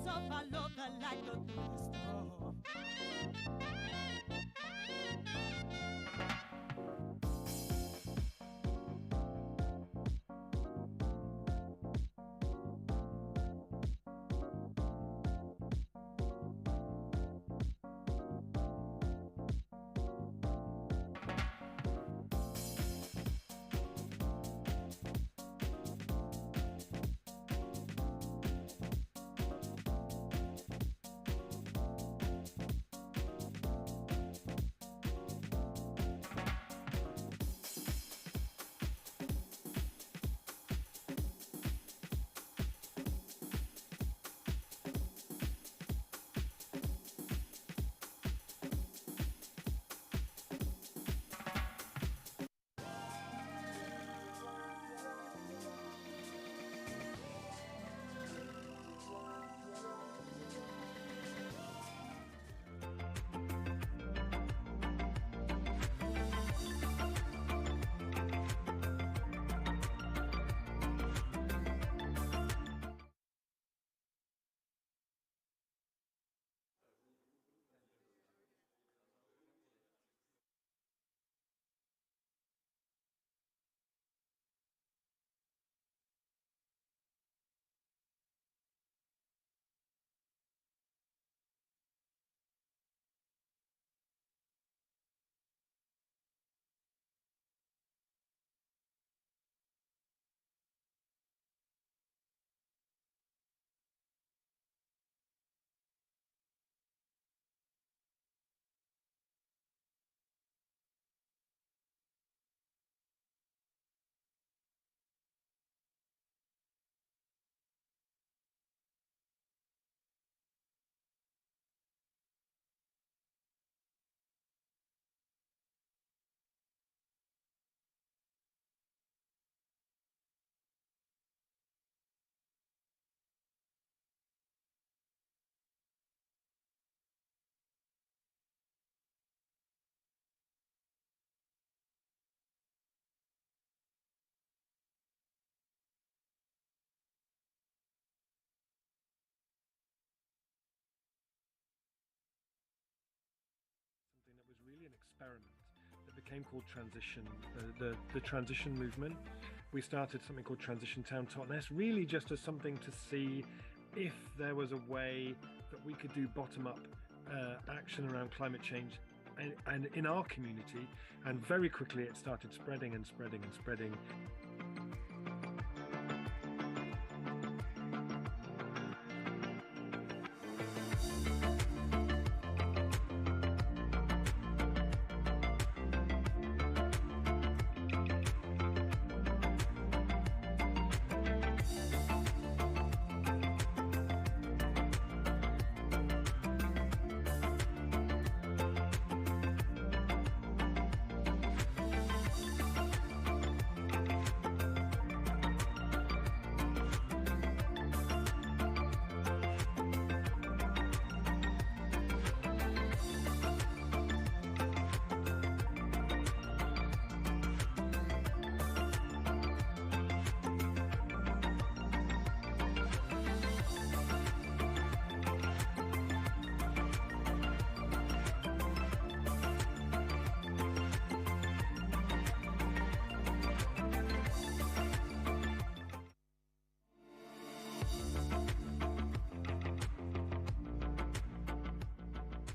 of a local light go through the storm. Something that was really an experiment that became called transition, the transition movement. We started something called Transition Town Totnes, really just as something to see if there was a way that we could do bottom-up action around climate change and in our community. And very quickly it started spreading and spreading and spreading.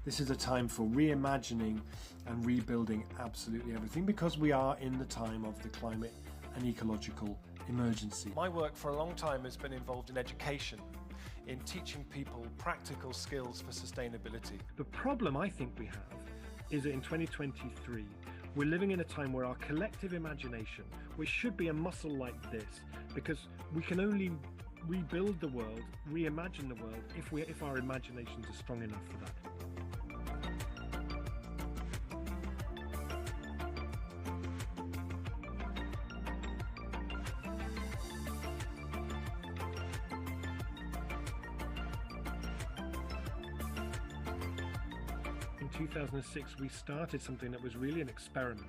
This is a time for reimagining and rebuilding absolutely everything, because we are in the time of the climate and ecological emergency. My work for a long time has been involved in education, in teaching people practical skills for sustainability. The problem I think we have is that in 2023, we're living in a time where our collective imagination, which should be a muscle like this, because we can only rebuild the world, reimagine the world, if our imaginations are strong enough for that. In 2006, we started something that was really an experiment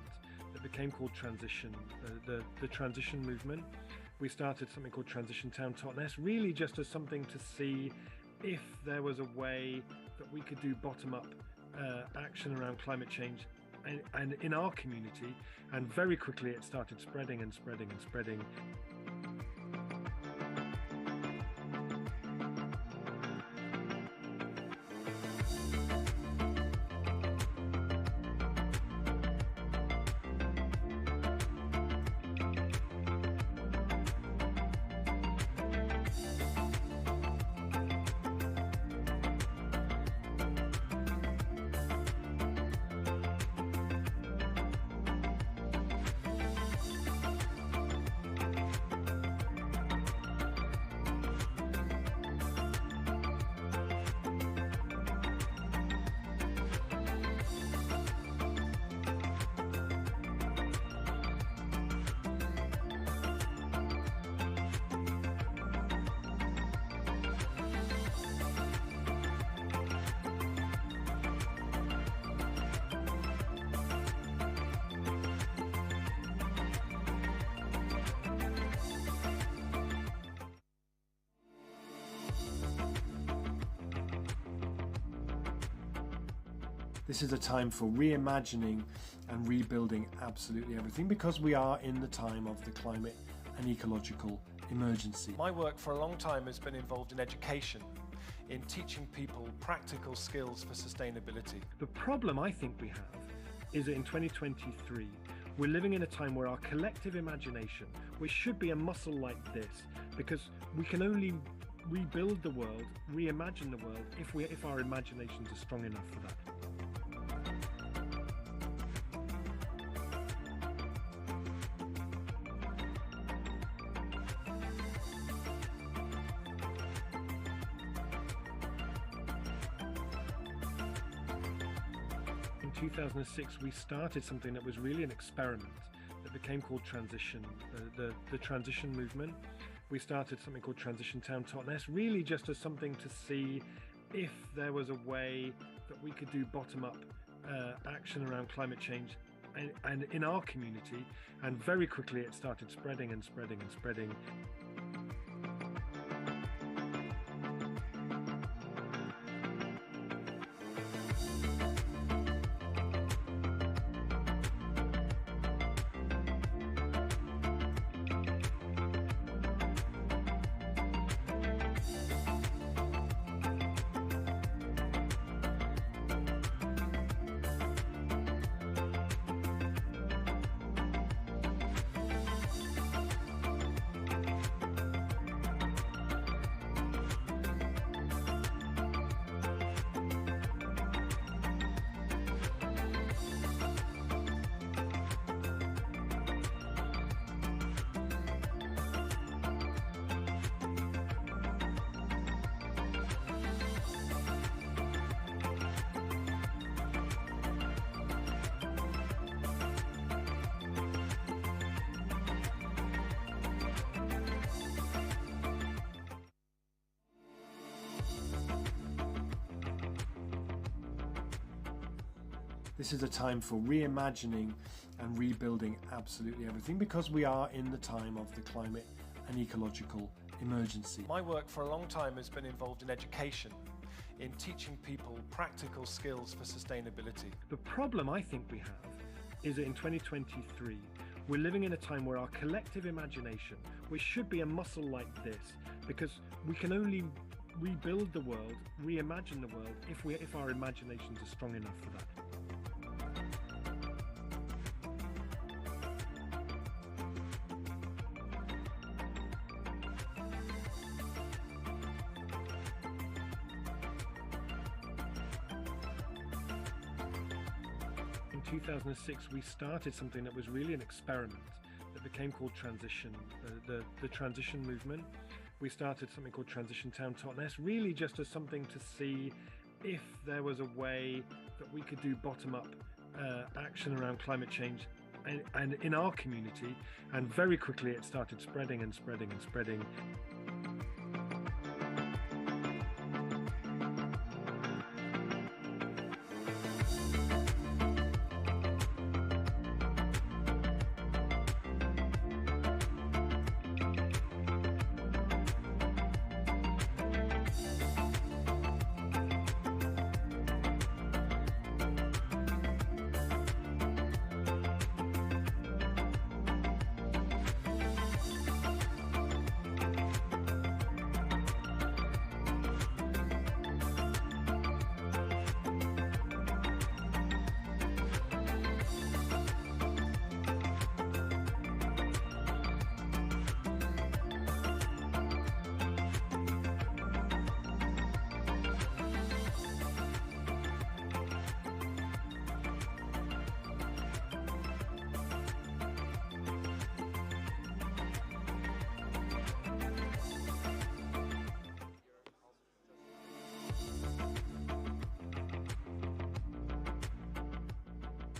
that became called transition, the transition movement. We started something called Transition Town Totnes, really just as something to see if there was a way that we could do bottom-up action around climate change and in our community, and very quickly it started spreading and spreading and spreading. This is a time for reimagining and rebuilding absolutely everything, because we are in the time of the climate and ecological emergency. My work for a long time has been involved in education, in teaching people practical skills for sustainability. The problem I think we have is that in 2023, we're living in a time where our collective imagination, which should be a muscle like this, because we can only rebuild the world, reimagine the world, if our imaginations are strong enough for that. In 2006, we started something that was really an experiment that became called Transition, the transition movement. We started something called Transition Town Totnes, really just as something to see if there was a way that we could do bottom-up action around climate change and in our community, and very quickly it started spreading and spreading and spreading. This is a time for reimagining and rebuilding absolutely everything, because we are in the time of the climate and ecological emergency. My work for a long time has been involved in education, in teaching people practical skills for sustainability. The problem I think we have is that in 2023, we're living in a time where our collective imagination, which should be a muscle like this, because we can only rebuild the world, reimagine the world, if our imaginations are strong enough for that. In 2006, we started something that was really an experiment that became called Transition, the transition movement. We started something called Transition Town Totnes, really just as something to see if there was a way that we could do bottom-up action around climate change and in our community, and very quickly it started spreading and spreading and spreading.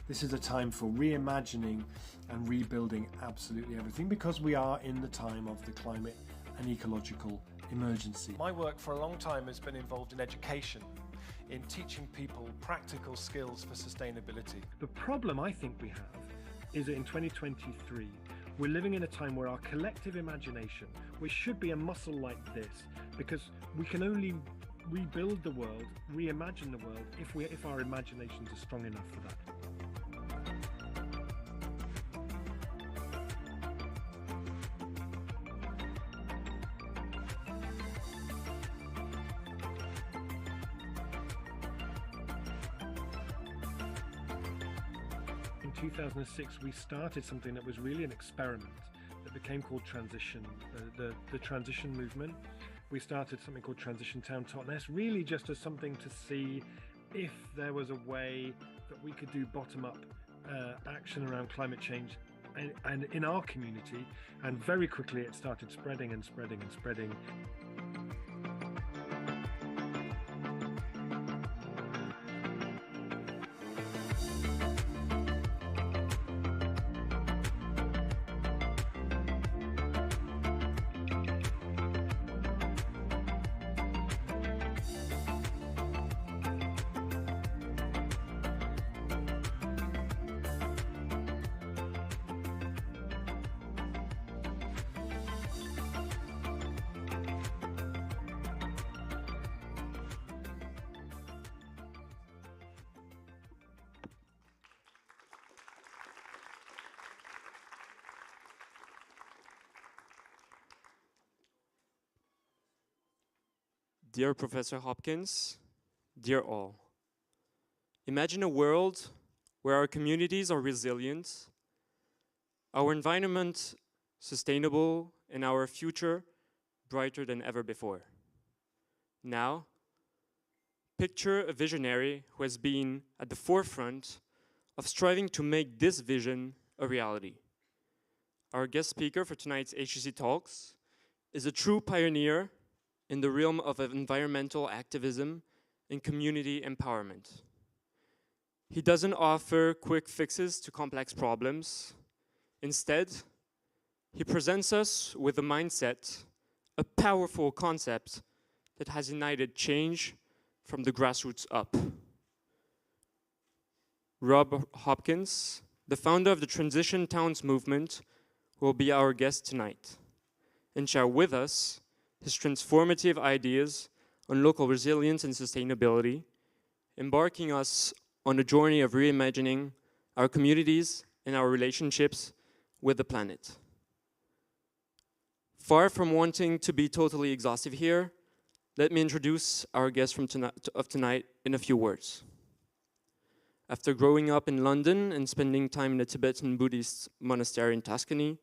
This is a time for reimagining and rebuilding absolutely everything because we are in the time of the climate and ecological emergency. My work for a long time has been involved in education, in teaching people practical skills for sustainability. The problem I think we have is that in 2023, we're living in a time where our collective imagination, which should be a muscle like this, because we can only rebuild the world, reimagine the world, if our imaginations are strong enough for that. In 2006, we started something that was really an experiment that became called Transition, the transition movement. We started something called Transition Town Totnes, really just as something to see if there was a way that we could do bottom-up action around climate change and in our community. And very quickly it started spreading and spreading and spreading. Dear Professor Hopkins, dear all, imagine a world where our communities are resilient, our environment sustainable, and our future brighter than ever before. Now, picture a visionary who has been at the forefront of striving to make this vision a reality. Our guest speaker for tonight's HEC Talks is a true pioneer in the realm of environmental activism and community empowerment. He doesn't offer quick fixes to complex problems. Instead, he presents us with a mindset, a powerful concept that has ignited change from the grassroots up. Rob Hopkins, the founder of the Transition Towns movement, will be our guest tonight and share with us his transformative ideas on local resilience and sustainability, embarking us on a journey of reimagining our communities and our relationships with the planet. Far from wanting to be totally exhaustive here, let me introduce our guest of tonight in a few words. After growing up in London and spending time in a Tibetan Buddhist monastery in Tuscany,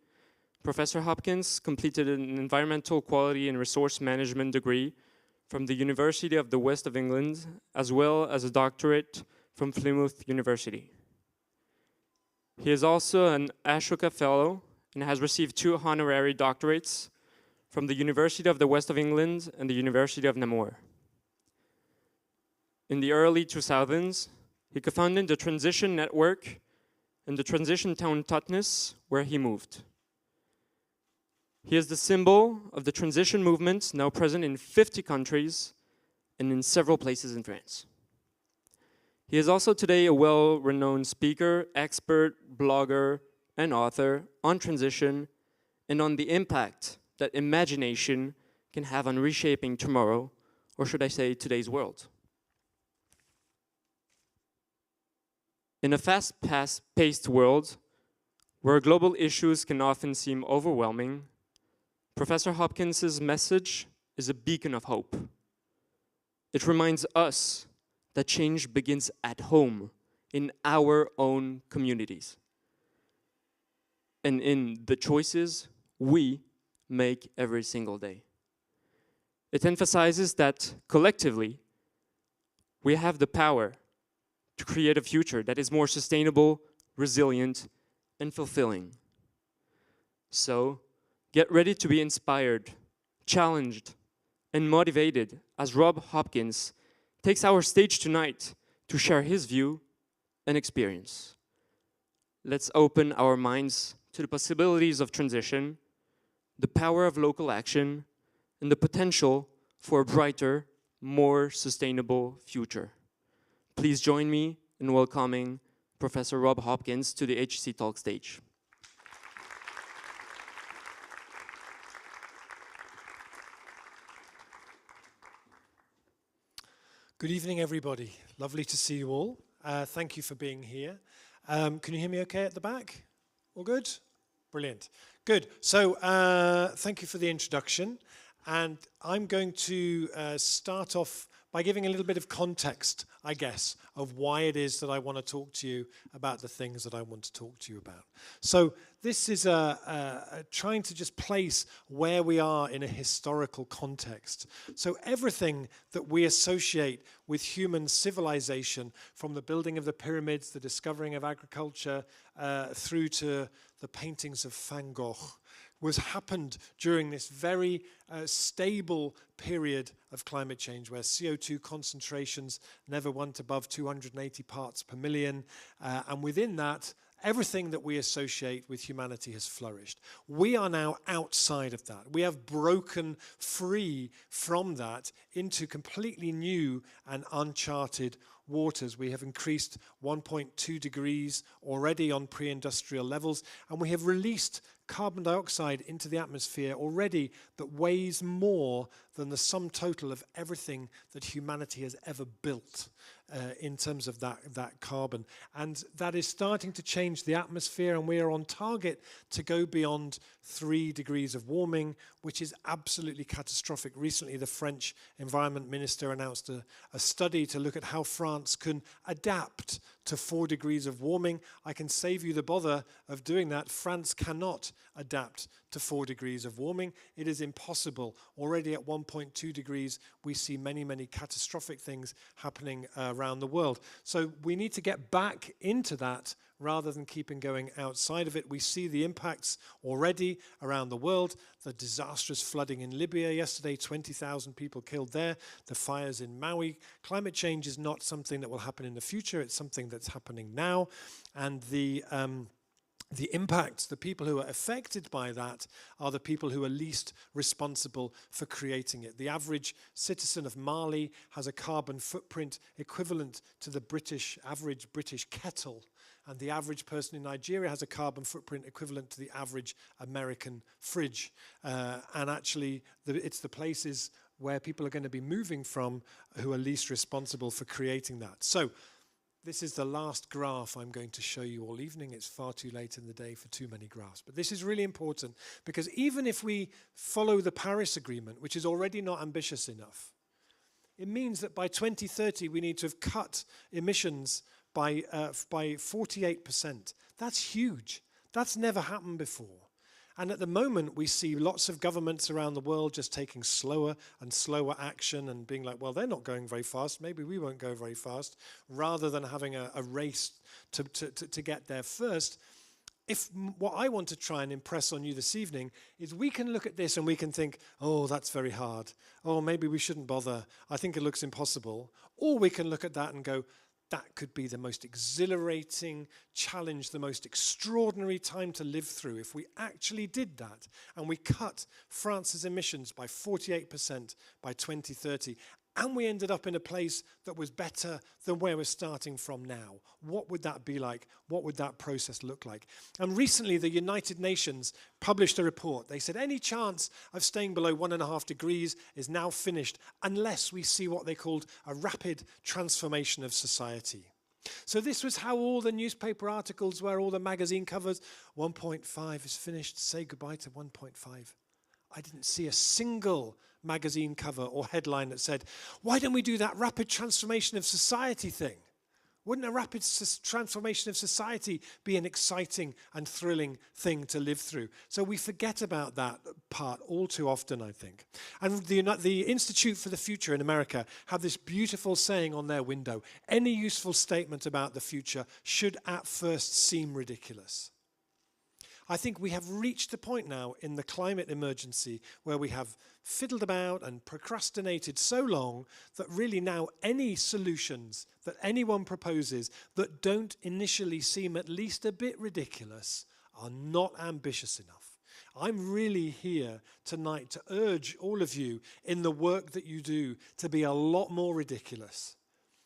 Professor Hopkins completed an environmental quality and resource management degree from the University of the West of England, as well as a doctorate from Plymouth University. He is also an Ashoka Fellow and has received 2 honorary doctorates from the University of the West of England and the University of Namur. In the early 2000s, he co-founded the Transition Network and the Transition Town Totnes, where he moved. He is the symbol of the transition movement, now present in 50 countries and in several places in France. He is also today a well-renowned speaker, expert, blogger, and author on transition and on the impact that imagination can have on reshaping tomorrow, or should I say today's world. In a fast-paced world where global issues can often seem overwhelming, Professor Hopkins' message is a beacon of hope. It reminds us that change begins at home, in our own communities, and in the choices we make every single day. It emphasizes that collectively, we have the power to create a future that is more sustainable, resilient, and fulfilling. So, get ready to be inspired, challenged, and motivated as Rob Hopkins takes our stage tonight to share his view and experience. Let's open our minds to the possibilities of transition, the power of local action, and the potential for a brighter, more sustainable future. Please join me in welcoming Professor Rob Hopkins to the HEC Talks stage. Good evening, everybody. Lovely to see you all. Thank you for being here. Can you hear me okay at the back? All good? Brilliant. Good. So thank you for the introduction. And I'm going to start off by giving a little bit of context, I guess, of why it is that I want to talk to you about the things that I want to talk to you about. So this is trying to just place where we are in a historical context. So everything that we associate with human civilization, from the building of the pyramids, the discovering of agriculture, through to the paintings of Van Gogh, was happened during this very stable period of climate change where CO2 concentrations never went above 280 parts per million. And within that, everything that we associate with humanity has flourished. We are now outside of that. We have broken free from that into completely new and uncharted waters. We have increased 1.2 degrees already on pre-industrial levels, and we have released carbon dioxide into the atmosphere already that weighs more than the sum total of everything that humanity has ever built in terms of that carbon. And that is starting to change the atmosphere, and we are on target to go beyond 3 degrees of warming, which is absolutely catastrophic. Recently, the French Environment Minister announced a study to look at how France can adapt to 4 degrees of warming. I can save you the bother of doing that. France cannot adapt to 4 degrees of warming. It is impossible. Already at 1.2 degrees, we see many, many catastrophic things happening around the world. So we need to get back into that rather than keeping going outside of it. We see the impacts already around the world. The disastrous flooding in Libya yesterday, 20,000 people killed there. The fires in Maui. Climate change is not something that will happen in the future. It's something that's happening now. And the impacts, the people who are affected by that are the people who are least responsible for creating it. The average citizen of Mali has a carbon footprint equivalent to the average British kettle. And the average person in Nigeria has a carbon footprint equivalent to the average American fridge. And actually, it's the places where people are going to be moving from who are least responsible for creating that. So this is the last graph I'm going to show you all evening. It's far too late in the day for too many graphs. But this is really important because even if we follow the Paris Agreement, which is already not ambitious enough, it means that by 2030 we need to have cut emissions by 48%. That's huge. That's never happened before. And at the moment, we see lots of governments around the world just taking slower and slower action and being like, well, they're not going very fast. Maybe we won't go very fast, rather than having a race to get there first. What I want to try and impress on you this evening is we can look at this and we can think, oh, that's very hard. Oh, maybe we shouldn't bother. I think it looks impossible. Or we can look at that and go, that could be the most exhilarating challenge, the most extraordinary time to live through if we actually did that and we cut France's emissions by 48% by 2030 and we ended up in a place that was better than where we're starting from now. What would that be like? What would that process look like? And recently the United Nations published a report. They said any chance of staying below 1.5 degrees is now finished unless we see what they called a rapid transformation of society. So this was how all the newspaper articles were, all the magazine covers, 1.5 is finished, say goodbye to 1.5. I didn't see a single magazine cover or headline that said, why don't we do that rapid transformation of society thing? Wouldn't a rapid transformation of society be an exciting and thrilling thing to live through? So we forget about that part all too often, I think. And the Institute for the Future in America have this beautiful saying on their window, any useful statement about the future should at first seem ridiculous. I think we have reached a point now in the climate emergency where we have fiddled about and procrastinated so long that really now any solutions that anyone proposes that don't initially seem at least a bit ridiculous are not ambitious enough. I'm really here tonight to urge all of you in the work that you do to be a lot more ridiculous.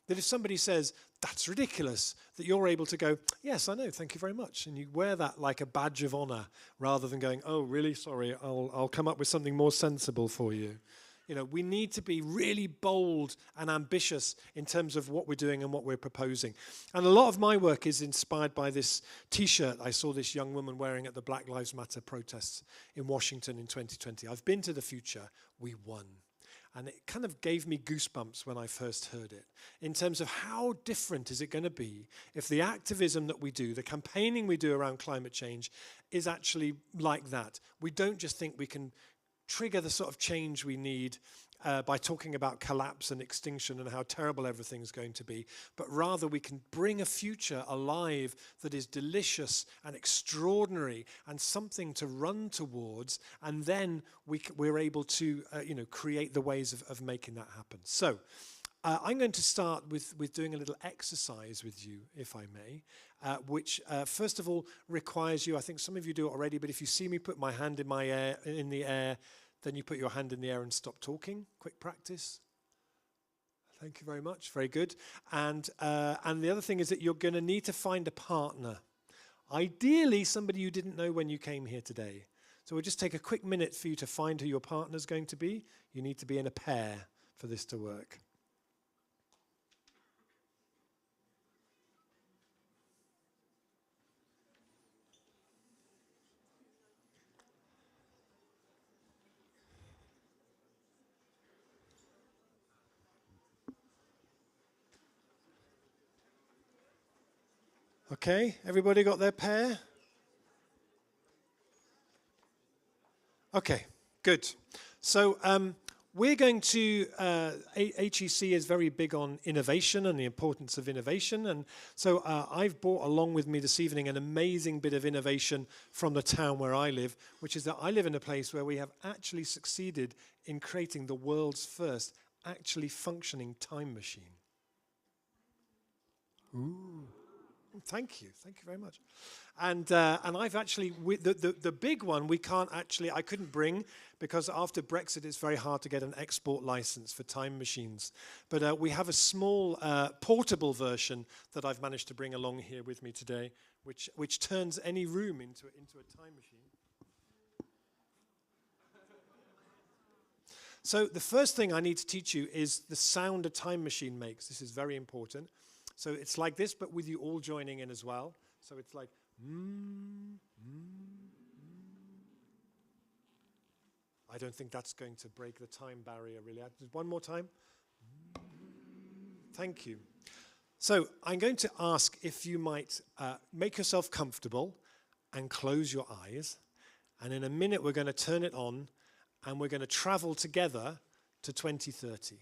That if somebody says, that's ridiculous, that you're able to go, yes, I know, thank you very much. And you wear that like a badge of honor rather than going, oh, really, sorry, I'll come up with something more sensible for you. You know, we need to be really bold and ambitious in terms of what we're doing and what we're proposing. And a lot of my work is inspired by this T-shirt I saw this young woman wearing at the Black Lives Matter protests in Washington in 2020. I've been to the future, we won. And it kind of gave me goosebumps when I first heard it, in terms of how different is it going to be if the activism that we do, the campaigning we do around climate change is actually like that. We don't just think we can trigger the sort of change we need by talking about collapse and extinction and how terrible everything's going to be, but rather we can bring a future alive that is delicious and extraordinary and something to run towards, and then we're able to create the ways of making that happen. So I'm going to start with doing a little exercise with you, if I may, which first of all requires you, I think some of you do it already, but if you see me put my hand in the air, then you put your hand in the air and stop talking. Quick practice. Thank you very much. Very good. And the other thing is that you're going to need to find a partner. Ideally, somebody you didn't know when you came here today. So we'll just take a quick minute for you to find who your partner's going to be. You need to be in a pair for this to work. Okay, everybody got their pair? Okay, good. So we're going to, HEC is very big on innovation and the importance of innovation. And so I've brought along with me this evening an amazing bit of innovation from the town where I live, which is that I live in a place where we have actually succeeded in creating the world's first actually functioning time machine. Ooh. Thank you very much. And I've actually, the big one we can't actually, I couldn't bring because after Brexit it's very hard to get an export license for time machines. But we have a small portable version that I've managed to bring along here with me today, which turns any room into a time machine. So the first thing I need to teach you is the sound a time machine makes. This is very important. So it's like this, but with you all joining in as well. So it's like, I don't think that's going to break the time barrier, really. One more time. Thank you. So I'm going to ask if you might make yourself comfortable and close your eyes. And in a minute, we're going to turn it on, and we're going to travel together to 2030.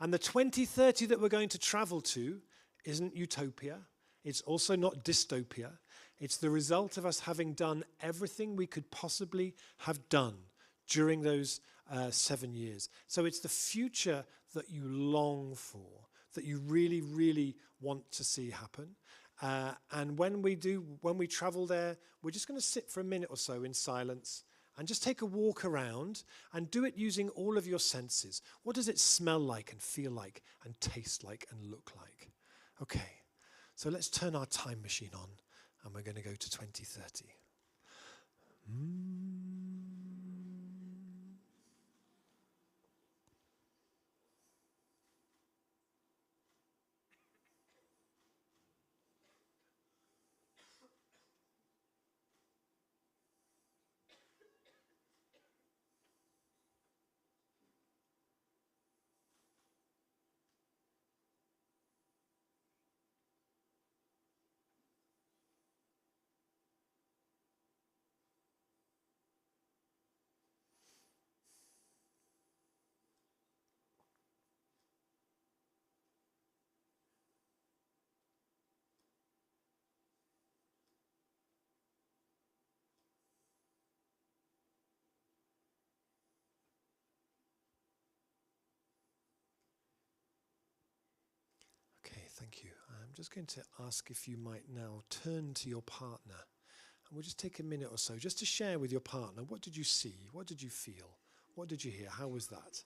And the 2030 that we're going to travel to isn't utopia. It's also not dystopia. It's the result of us having done everything we could possibly have done during those 7 years. So it's the future that you long for, that you really, really want to see happen. And when we travel there, we're just going to sit for a minute or so in silence and just take a walk around and do it using all of your senses. What does it smell like and feel like and taste like and look like? Okay, so let's turn our time machine on and we're going to go to 2030. just going to ask if you might now turn to your partner. And we'll just take a minute or so just to share with your partner. What did you see? What did you feel? What did you hear? How was that?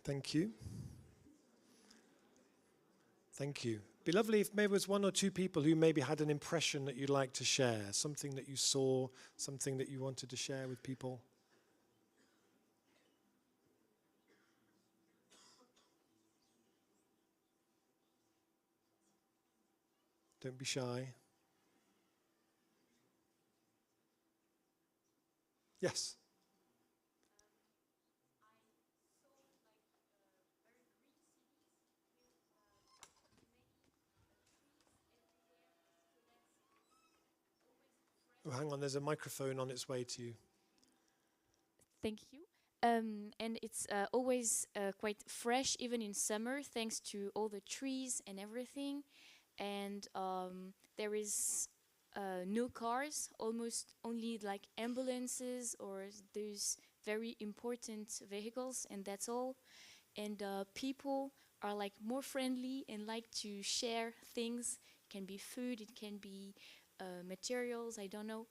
Thank you. Thank you. Be lovely if maybe there's one or two people who maybe had an impression that you'd like to share, something that you saw, something that you wanted to share with people. Don't be shy. Yes. Oh, hang on, there's a microphone on its way to you. Thank you. And it's always quite fresh, even in summer, thanks to all the trees and everything. And there is no cars, almost only like ambulances or those very important vehicles, and that's all. And people are like more friendly and like to share things. It can be food, it can be materials, I don't know.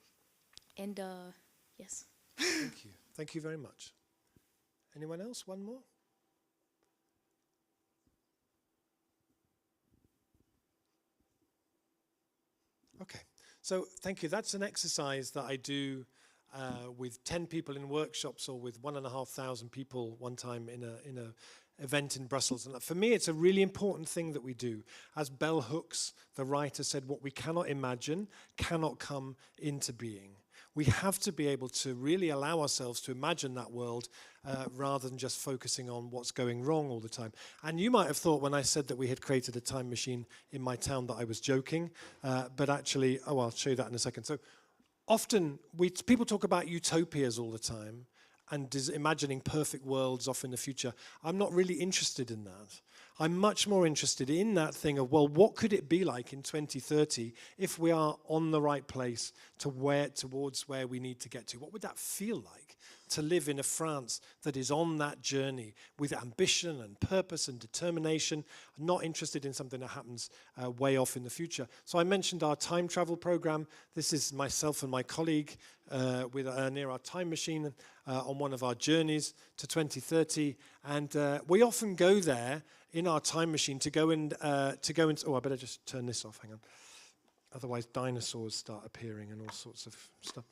And yes. Thank you. Thank you very much. Anyone else? One more? Okay. So thank you. That's an exercise that I do with 10 people in workshops or with 1,500 people one time in a event in Brussels. And for me, it's a really important thing that we do. As Bell Hooks, the writer, said, what we cannot imagine cannot come into being. We have to be able to really allow ourselves to imagine that world rather than just focusing on what's going wrong all the time. And you might have thought when I said that we had created a time machine in my town that I was joking, but actually, I'll show you that in a second. So often, people talk about utopias all the time and imagining perfect worlds off in the future. I'm not really interested in that. I'm much more interested in that thing of, well, what could it be like in 2030 if we are on the right place towards where we need to get to? What would that feel like to live in a France that is on that journey with ambition and purpose and determination, not interested in something that happens way off in the future? So I mentioned our time travel program. This is myself and my colleague near our time machine on one of our journeys to 2030. And we often go there in our time machine to go and oh, I better just turn this off, hang on. Otherwise dinosaurs start appearing and all sorts of stuff.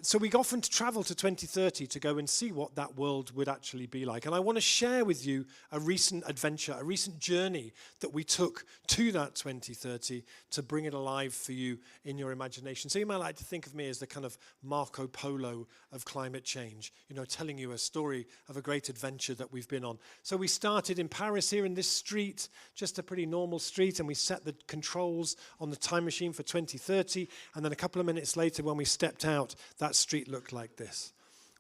So we often travel to 2030 to go and see what that world would actually be like. And I want to share with you a recent adventure, a recent journey that we took to that 2030 to bring it alive for you in your imagination. So you might like to think of me as the kind of Marco Polo of climate change, telling you a story of a great adventure that we've been on. So we started in Paris here in this street, just a pretty normal street, and we set the controls on the time machine for 2030. And then a couple of minutes later, when we stepped out, that street looked like this.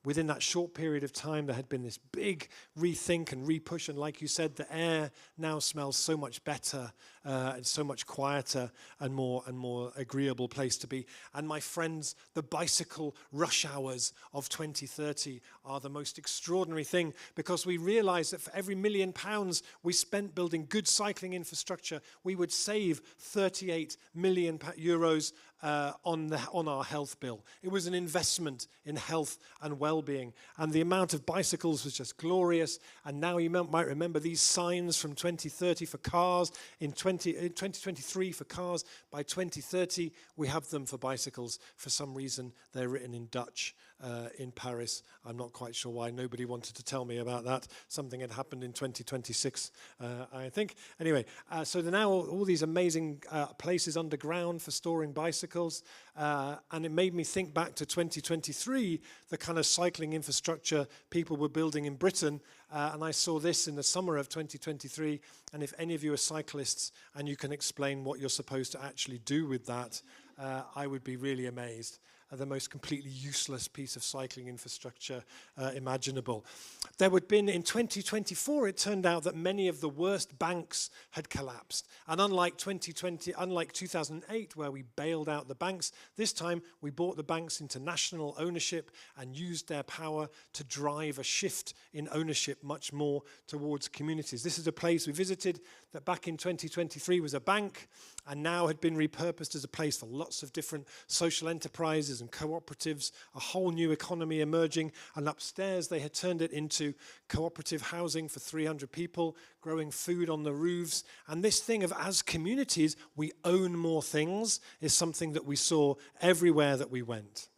Within that short period of time, there had been this big rethink and repush, and like you said, the air now smells so much better and so much quieter and more agreeable place to be. And my friends, the bicycle rush hours of 2030 are the most extraordinary thing, because we realized that for every £1 million we spent building good cycling infrastructure, we would save 38 million euros on our health bill. It was an investment in health and well-being, and the amount of bicycles was just glorious. And now you might remember these signs from 2030 for cars, in 2023 for cars. By 2030 we have them for bicycles. For some reason they're written in Dutch in Paris. I'm not quite sure why. Nobody wanted to tell me about that. Something had happened in 2026, I think. Anyway, so there are now all these amazing places underground for storing bicycles, and it made me think back to 2023, the kind of cycling infrastructure people were building in Britain, and I saw this in the summer of 2023, and if any of you are cyclists and you can explain what you're supposed to actually do with that, I would be really amazed. The most completely useless piece of cycling infrastructure imaginable. There had been, in 2024, it turned out that many of the worst banks had collapsed. And unlike 2008, where we bailed out the banks, this time we brought the banks into national ownership and used their power to drive a shift in ownership much more towards communities. This is a place we visited that back in 2023 was a bank, and now had been repurposed as a place for lots of different social enterprises and cooperatives, a whole new economy emerging. And upstairs they had turned it into cooperative housing for 300 people, growing food on the roofs. And this thing of, as communities, we own more things is something that we saw everywhere that we went.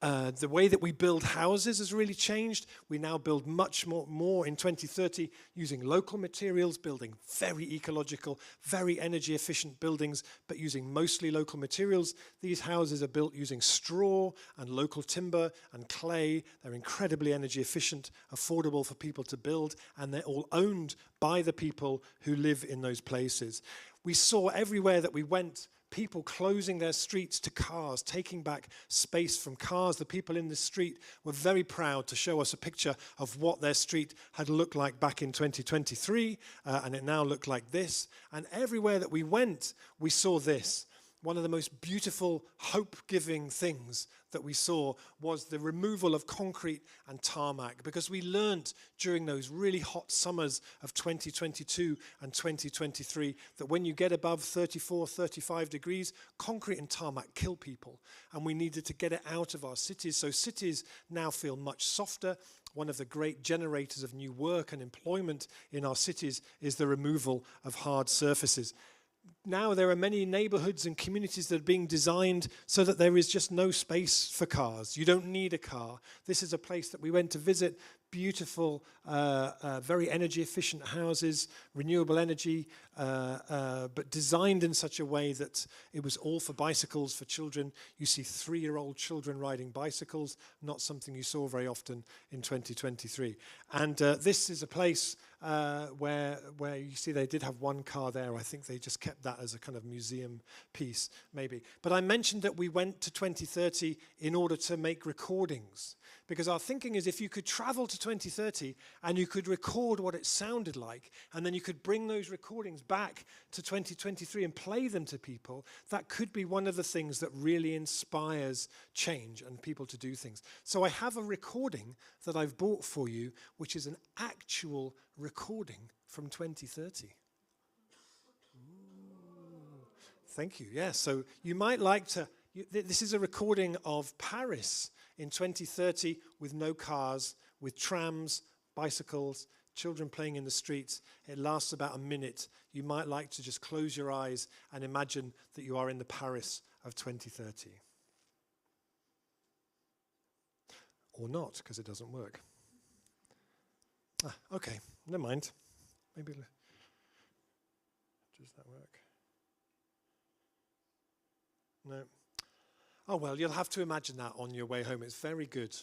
The way that we build houses has really changed. We now build much more in 2030 using local materials, building very ecological, very energy efficient buildings, but using mostly local materials. These houses are built using straw and local timber and clay. They're incredibly energy efficient, affordable for people to build, and they're all owned by the people who live in those places. We saw everywhere that we went people closing their streets to cars, taking back space from cars. The people in the street were very proud to show us a picture of what their street had looked like back in 2023, and it now looked like this. And everywhere that we went, we saw this. One of the most beautiful, hope-giving things that we saw was the removal of concrete and tarmac, because we learned during those really hot summers of 2022 and 2023 that when you get above 34, 35 degrees, concrete and tarmac kill people, and we needed to get it out of our cities. So cities now feel much softer. One of the great generators of new work and employment in our cities is the removal of hard surfaces. Now there are many neighborhoods and communities that are being designed so that there is just no space for cars. You don't need a car. This is a place that we went to visit. Beautiful, very energy efficient houses, renewable energy, but designed in such a way that it was all for bicycles for children. You see 3-year-old children riding bicycles, not something you saw very often in 2023. And this is a place where you see they did have one car there. I think they just kept that as a kind of museum piece, maybe. But I mentioned that we went to 2030 in order to make recordings, because our thinking is if you could travel to 2030 and you could record what it sounded like, and then you could bring those recordings back to 2023 and play them to people, that could be one of the things that really inspires change and people to do things. So I have a recording that I've bought for you, which is an actual recording from 2030. Thank you. Yeah, so you might like to... This is a recording of Paris in 2030 with no cars, with trams, bicycles, children playing in the streets. It lasts about a minute. You might like to just close your eyes and imagine that you are in the Paris of 2030. Or not, because it doesn't work. Okay, never mind. Maybe... Does that work? No. Oh, well, you'll have to imagine that on your way home. It's very good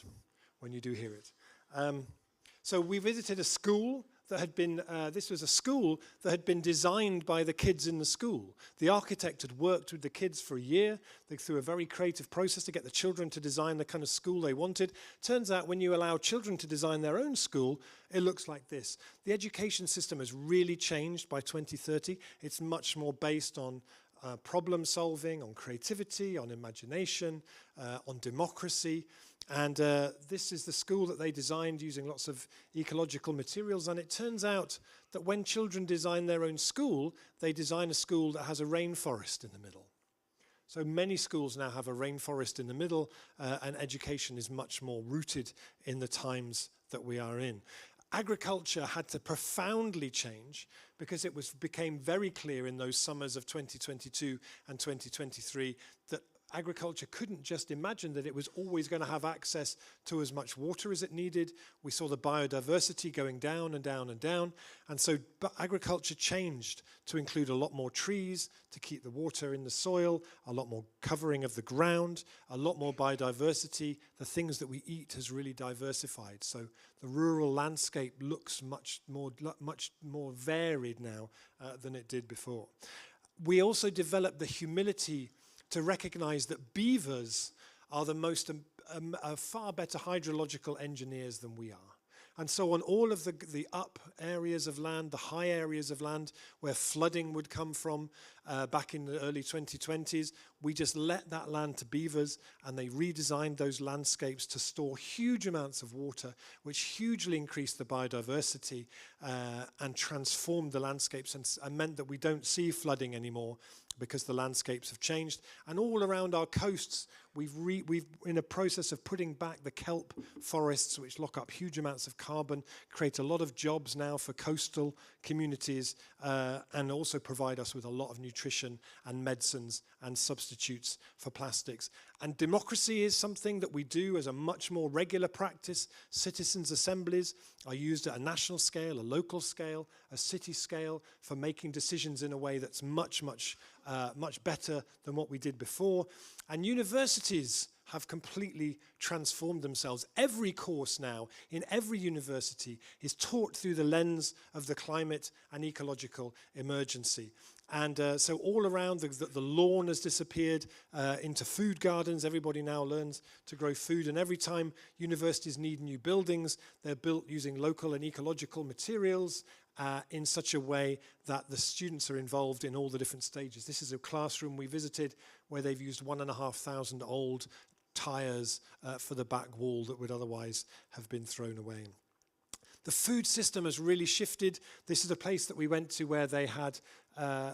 when you do hear it. So we visited a school that had been, this was a school that had been designed by the kids in the school. The architect had worked with the kids for a year through a very creative process to get the children to design the kind of school they wanted. Turns out when you allow children to design their own school, it looks like this. The education system has really changed by 2030. It's much more based on problem solving, on creativity, on imagination, on democracy. And this is the school that they designed using lots of ecological materials. And it turns out that when children design their own school, they design a school that has a rainforest in the middle. So many schools now have a rainforest in the middle, and education is much more rooted in the times that we are in. Agriculture had to profoundly change because it became very clear in those summers of 2022 and 2023 that agriculture couldn't just imagine that it was always going to have access to as much water as it needed. We saw the biodiversity going down and down and down. And so agriculture changed to include a lot more trees to keep the water in the soil, a lot more covering of the ground, a lot more biodiversity. The things that we eat has really diversified. So the rural landscape looks much more varied now than it did before. We also developed the humility to recognize that beavers are far better hydrological engineers than we are. And so on all of the up areas of land, the high areas of land where flooding would come from back in the early 2020s, we just let that land to beavers, and they redesigned those landscapes to store huge amounts of water, which hugely increased the biodiversity and transformed the landscapes and meant that we don't see flooding anymore because the landscapes have changed. And all around our coasts, we've in a process of putting back the kelp forests, which lock up huge amounts of carbon, create a lot of jobs now for coastal communities, and also provide us with a lot of nutrition and medicines and substitutes for plastics. And democracy is something that we do as a much more regular practice. Citizens' assemblies are used at a national scale, a local scale, a city scale for making decisions in a way that's much better than what we did before. And universities have completely transformed themselves. Every course now in every university is taught through the lens of the climate and ecological emergency. And so all around, the lawn has disappeared into food gardens. Everybody now learns to grow food. And every time universities need new buildings, they're built using local and ecological materials in such a way that the students are involved in all the different stages. This is a classroom we visited where they've used 1,500 old tires for the back wall that would otherwise have been thrown away. The food system has really shifted. This is a place that we went to where they had,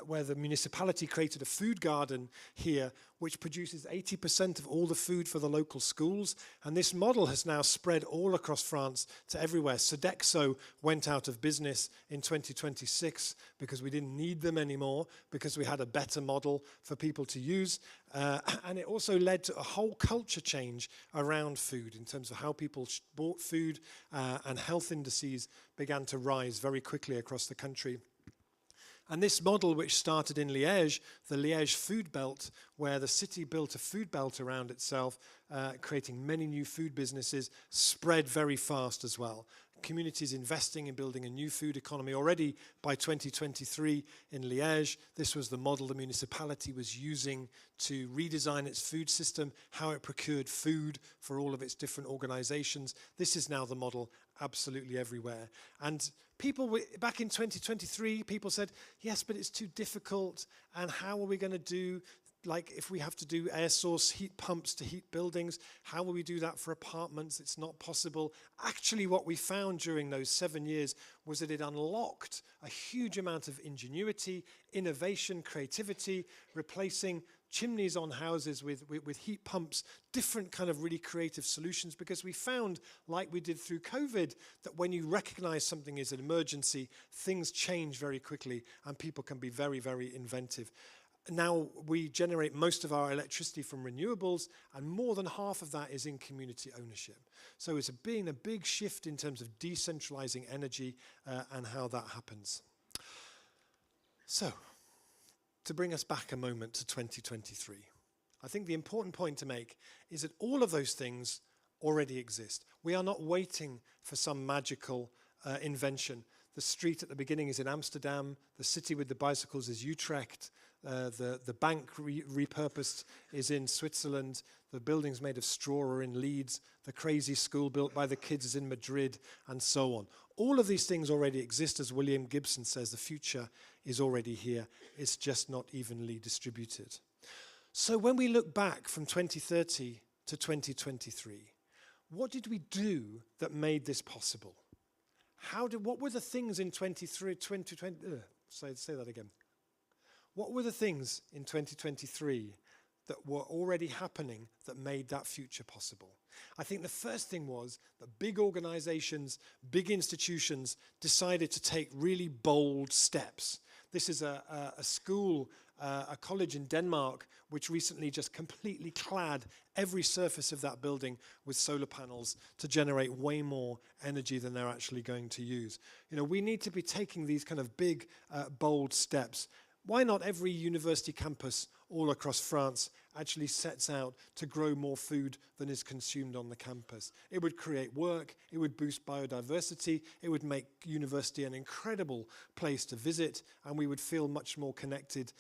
where the municipality created a food garden here, which produces 80% of all the food for the local schools. And this model has now spread all across France to everywhere. Sodexo went out of business in 2026 because we didn't need them anymore, because we had a better model for people to use. And it also led to a whole culture change around food in terms of how people bought food, and health indices began to rise very quickly across the country. And this model, which started in Liège, the Liège food belt, where the city built a food belt around itself, creating many new food businesses, spread very fast as well. Communities investing in building a new food economy. Already by 2023 in Liège, this was the model the municipality was using to redesign its food system, how it procured food for all of its different organizations. This is now the model absolutely everywhere. And people, back in 2023, people said, yes, but it's too difficult, and how are we going to do, like if we have to do air source heat pumps to heat buildings, how will we do that for apartments? It's not possible. Actually, what we found during those 7 years was that it unlocked a huge amount of ingenuity, innovation, creativity, replacing chimneys on houses with heat pumps, different kind of really creative solutions, because we found, like we did through COVID, that when you recognize something is an emergency, things change very quickly and people can be very, very inventive. Now we generate most of our electricity from renewables, and more than half of that is in community ownership. So it's been a big shift in terms of decentralizing energy and how that happens. So, to bring us back a moment to 2023, I think the important point to make is that all of those things already exist. We are not waiting for some magical invention. The street at the beginning is in Amsterdam, the city with the bicycles is Utrecht, the bank repurposed is in Switzerland, the buildings made of straw are in Leeds, the crazy school built by the kids is in Madrid, and so on. All of these things already exist. As William Gibson says, the future is already here. It's just not evenly distributed. So when we look back from 2030 to 2023, what did we do that made this possible? What were the things in 2020? Say that again. What were the things in 2023 that were already happening that made that future possible. I think the first thing was that big organizations, big institutions decided to take really bold steps. This is a school, a college in Denmark, which recently just completely clad every surface of that building with solar panels to generate way more energy than they're actually going to use. You know, we need to be taking these kind of big, bold steps. Why not every university campus all across France actually sets out to grow more food than is consumed on the campus? It would create work, it would boost biodiversity, it would make university an incredible place to visit, and we would feel much more connected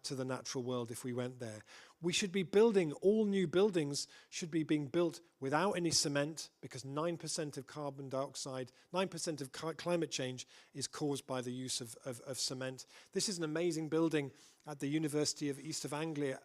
to the natural world if we went there. We should be building, all new buildings should be being built without any cement, because 9% of carbon dioxide, 9% of climate change is caused by the use of cement. This is an amazing building at the University of East Anglia,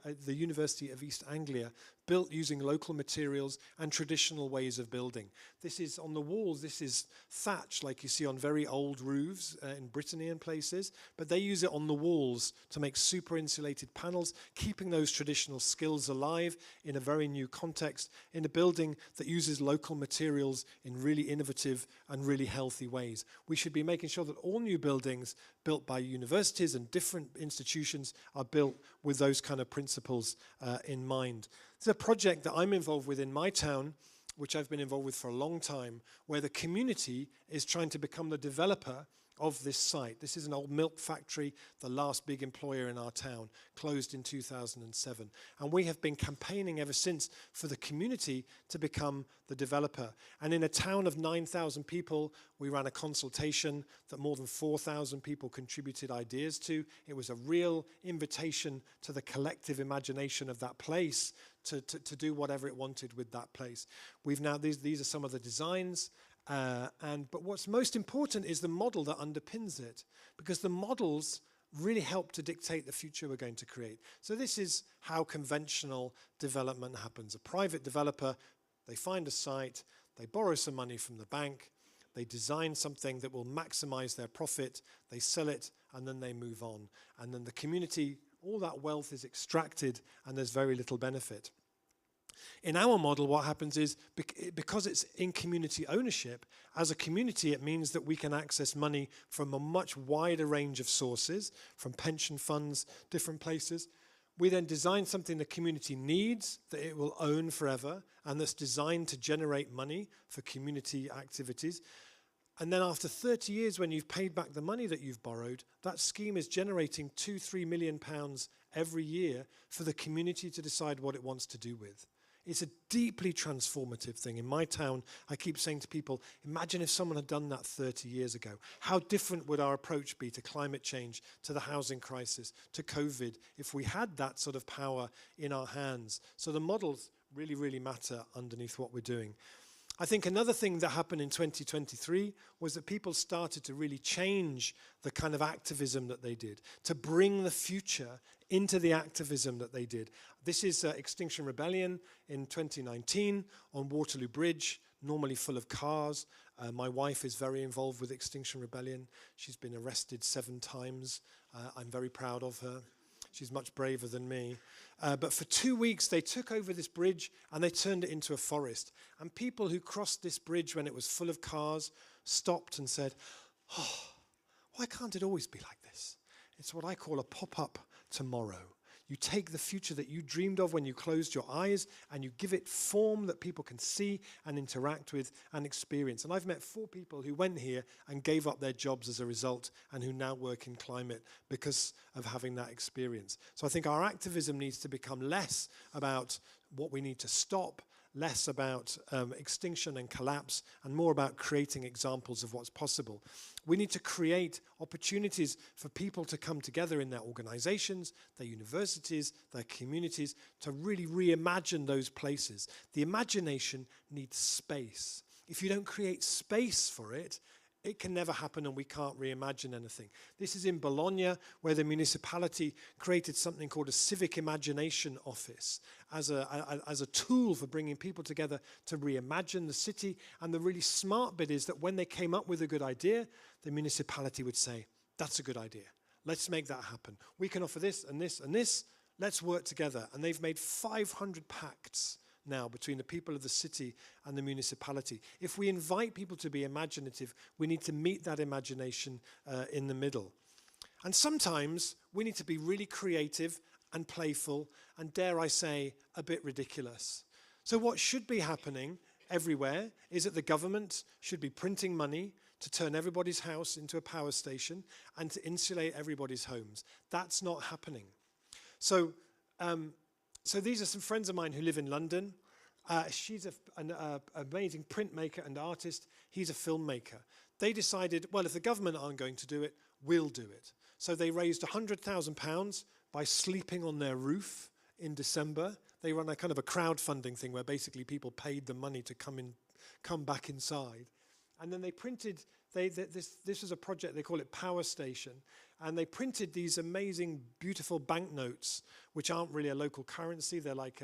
built using local materials and traditional ways of building. This is on the walls, this is thatch like you see on very old roofs in Brittany and places, but they use it on the walls to make super insulated panels, keeping those traditional skills alive in a very new context, in a building that uses local materials in really innovative and really healthy ways. We should be making sure that all new buildings built by universities and different institutions are built with those kind of principles in mind. There's a project that I'm involved with in my town, which I've been involved with for a long time, where the community is trying to become the developer of this site. This is an old milk factory, the last big employer in our town, closed in 2007. And we have been campaigning ever since for the community to become the developer. And in a town of 9,000 people, we ran a consultation that more than 4,000 people contributed ideas to. It was a real invitation to the collective imagination of that place to do whatever it wanted with that place. We've now, these are some of the designs. But what's most important is the model that underpins it, because the models really help to dictate the future we're going to create. So this is how conventional development happens. A private developer, they find a site, they borrow some money from the bank, they design something that will maximize their profit, they sell it, and then they move on. And then the community, all that wealth is extracted, and there's very little benefit. In our model, what happens is, because it's in community ownership, as a community, it means that we can access money from a much wider range of sources, from pension funds, different places. We then design something the community needs, that it will own forever, and that's designed to generate money for community activities. And then after 30 years, when you've paid back the money that you've borrowed, that scheme is generating £2-3 million every year for the community to decide what it wants to do with. It's a deeply transformative thing. In my town, I keep saying to people, imagine if someone had done that 30 years ago. How different would our approach be to climate change, to the housing crisis, to COVID, if we had that sort of power in our hands? So the models really, really matter underneath what we're doing. I think another thing that happened in 2023 was that people started to really change the kind of activism that they did, to bring the future into the activism that they did. This is Extinction Rebellion in 2019 on Waterloo Bridge, normally full of cars. My wife is very involved with Extinction Rebellion. She's been arrested 7 times. I'm very proud of her. She's much braver than me. But for 2 weeks, they took over this bridge and they turned it into a forest. And people who crossed this bridge when it was full of cars stopped and said, oh, why can't it always be like this? It's what I call a pop-up tomorrow. You take the future that you dreamed of when you closed your eyes and you give it form that people can see and interact with and experience. And I've met 4 people who went here and gave up their jobs as a result and who now work in climate because of having that experience. So I think our activism needs to become less about what we need to stop, less about extinction and collapse, and more about creating examples of what's possible. We need to create opportunities for people to come together in their organizations, their universities, their communities, to really reimagine those places. The imagination needs space. If you don't create space for it, it can never happen and we can't reimagine anything. This is in Bologna, where the municipality created something called a civic imagination office as a tool for bringing people together to reimagine the city. And the really smart bit is that when they came up with a good idea, the municipality would say, that's a good idea. Let's make that happen. We can offer this and this and this. let's work together. And they've made 500 pacts now between the people of the city and the municipality. If we invite people to be imaginative, we need to meet that imagination in the middle. And sometimes we need to be really creative and playful and, dare I say, a bit ridiculous. So what should be happening everywhere is that the government should be printing money to turn everybody's house into a power station and to insulate everybody's homes. That's not happening. So these are some friends of mine who live in London. She's an amazing printmaker and artist. He's a filmmaker. They decided, well, if the government aren't going to do it, we'll do it. So they raised £100,000 by sleeping on their roof in December. They run a kind of a crowdfunding thing where basically people paid the money to come back inside. And then they printed, this was a project, they call it Power Station, and they printed these amazing, beautiful banknotes, which aren't really a local currency. They're like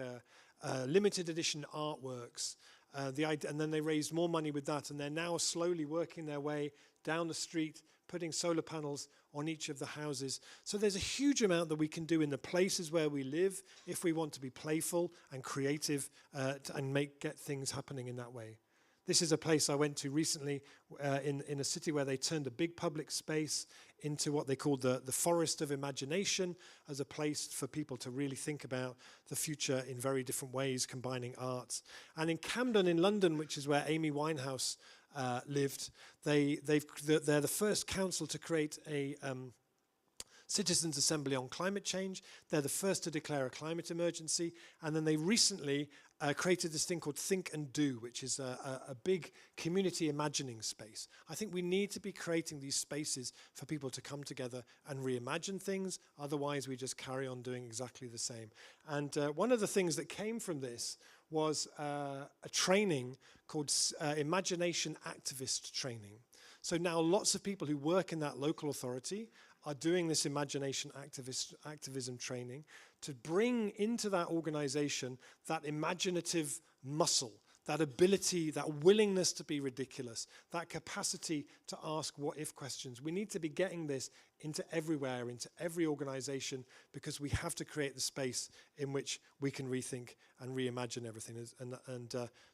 limited edition artworks. And then they raised more money with that, and they're now slowly working their way down the street, putting solar panels on each of the houses. So there's a huge amount that we can do in the places where we live if we want to be playful and creative and get things happening in that way. This is a place I went to recently in a city where they turned a big public space into what they called the Forest of Imagination, as a place for people to really think about the future in very different ways, combining arts. And in Camden in London, which is where Amy Winehouse lived, they're the first council to create a Citizens' Assembly on climate change. They're the first to declare a climate emergency. And then they recently created this thing called Think and Do, which is a big community imagining space. I think we need to be creating these spaces for people to come together and reimagine things. Otherwise, we just carry on doing exactly the same. And one of the things that came from this was a training called Imagination Activist Training. So now lots of people who work in that local authority are doing this imagination activism training to bring into that organization that imaginative muscle, that ability, that willingness to be ridiculous, that capacity to ask what-if questions. We need to be getting this into everywhere, into every organization, because we have to create the space in which we can rethink and reimagine everything.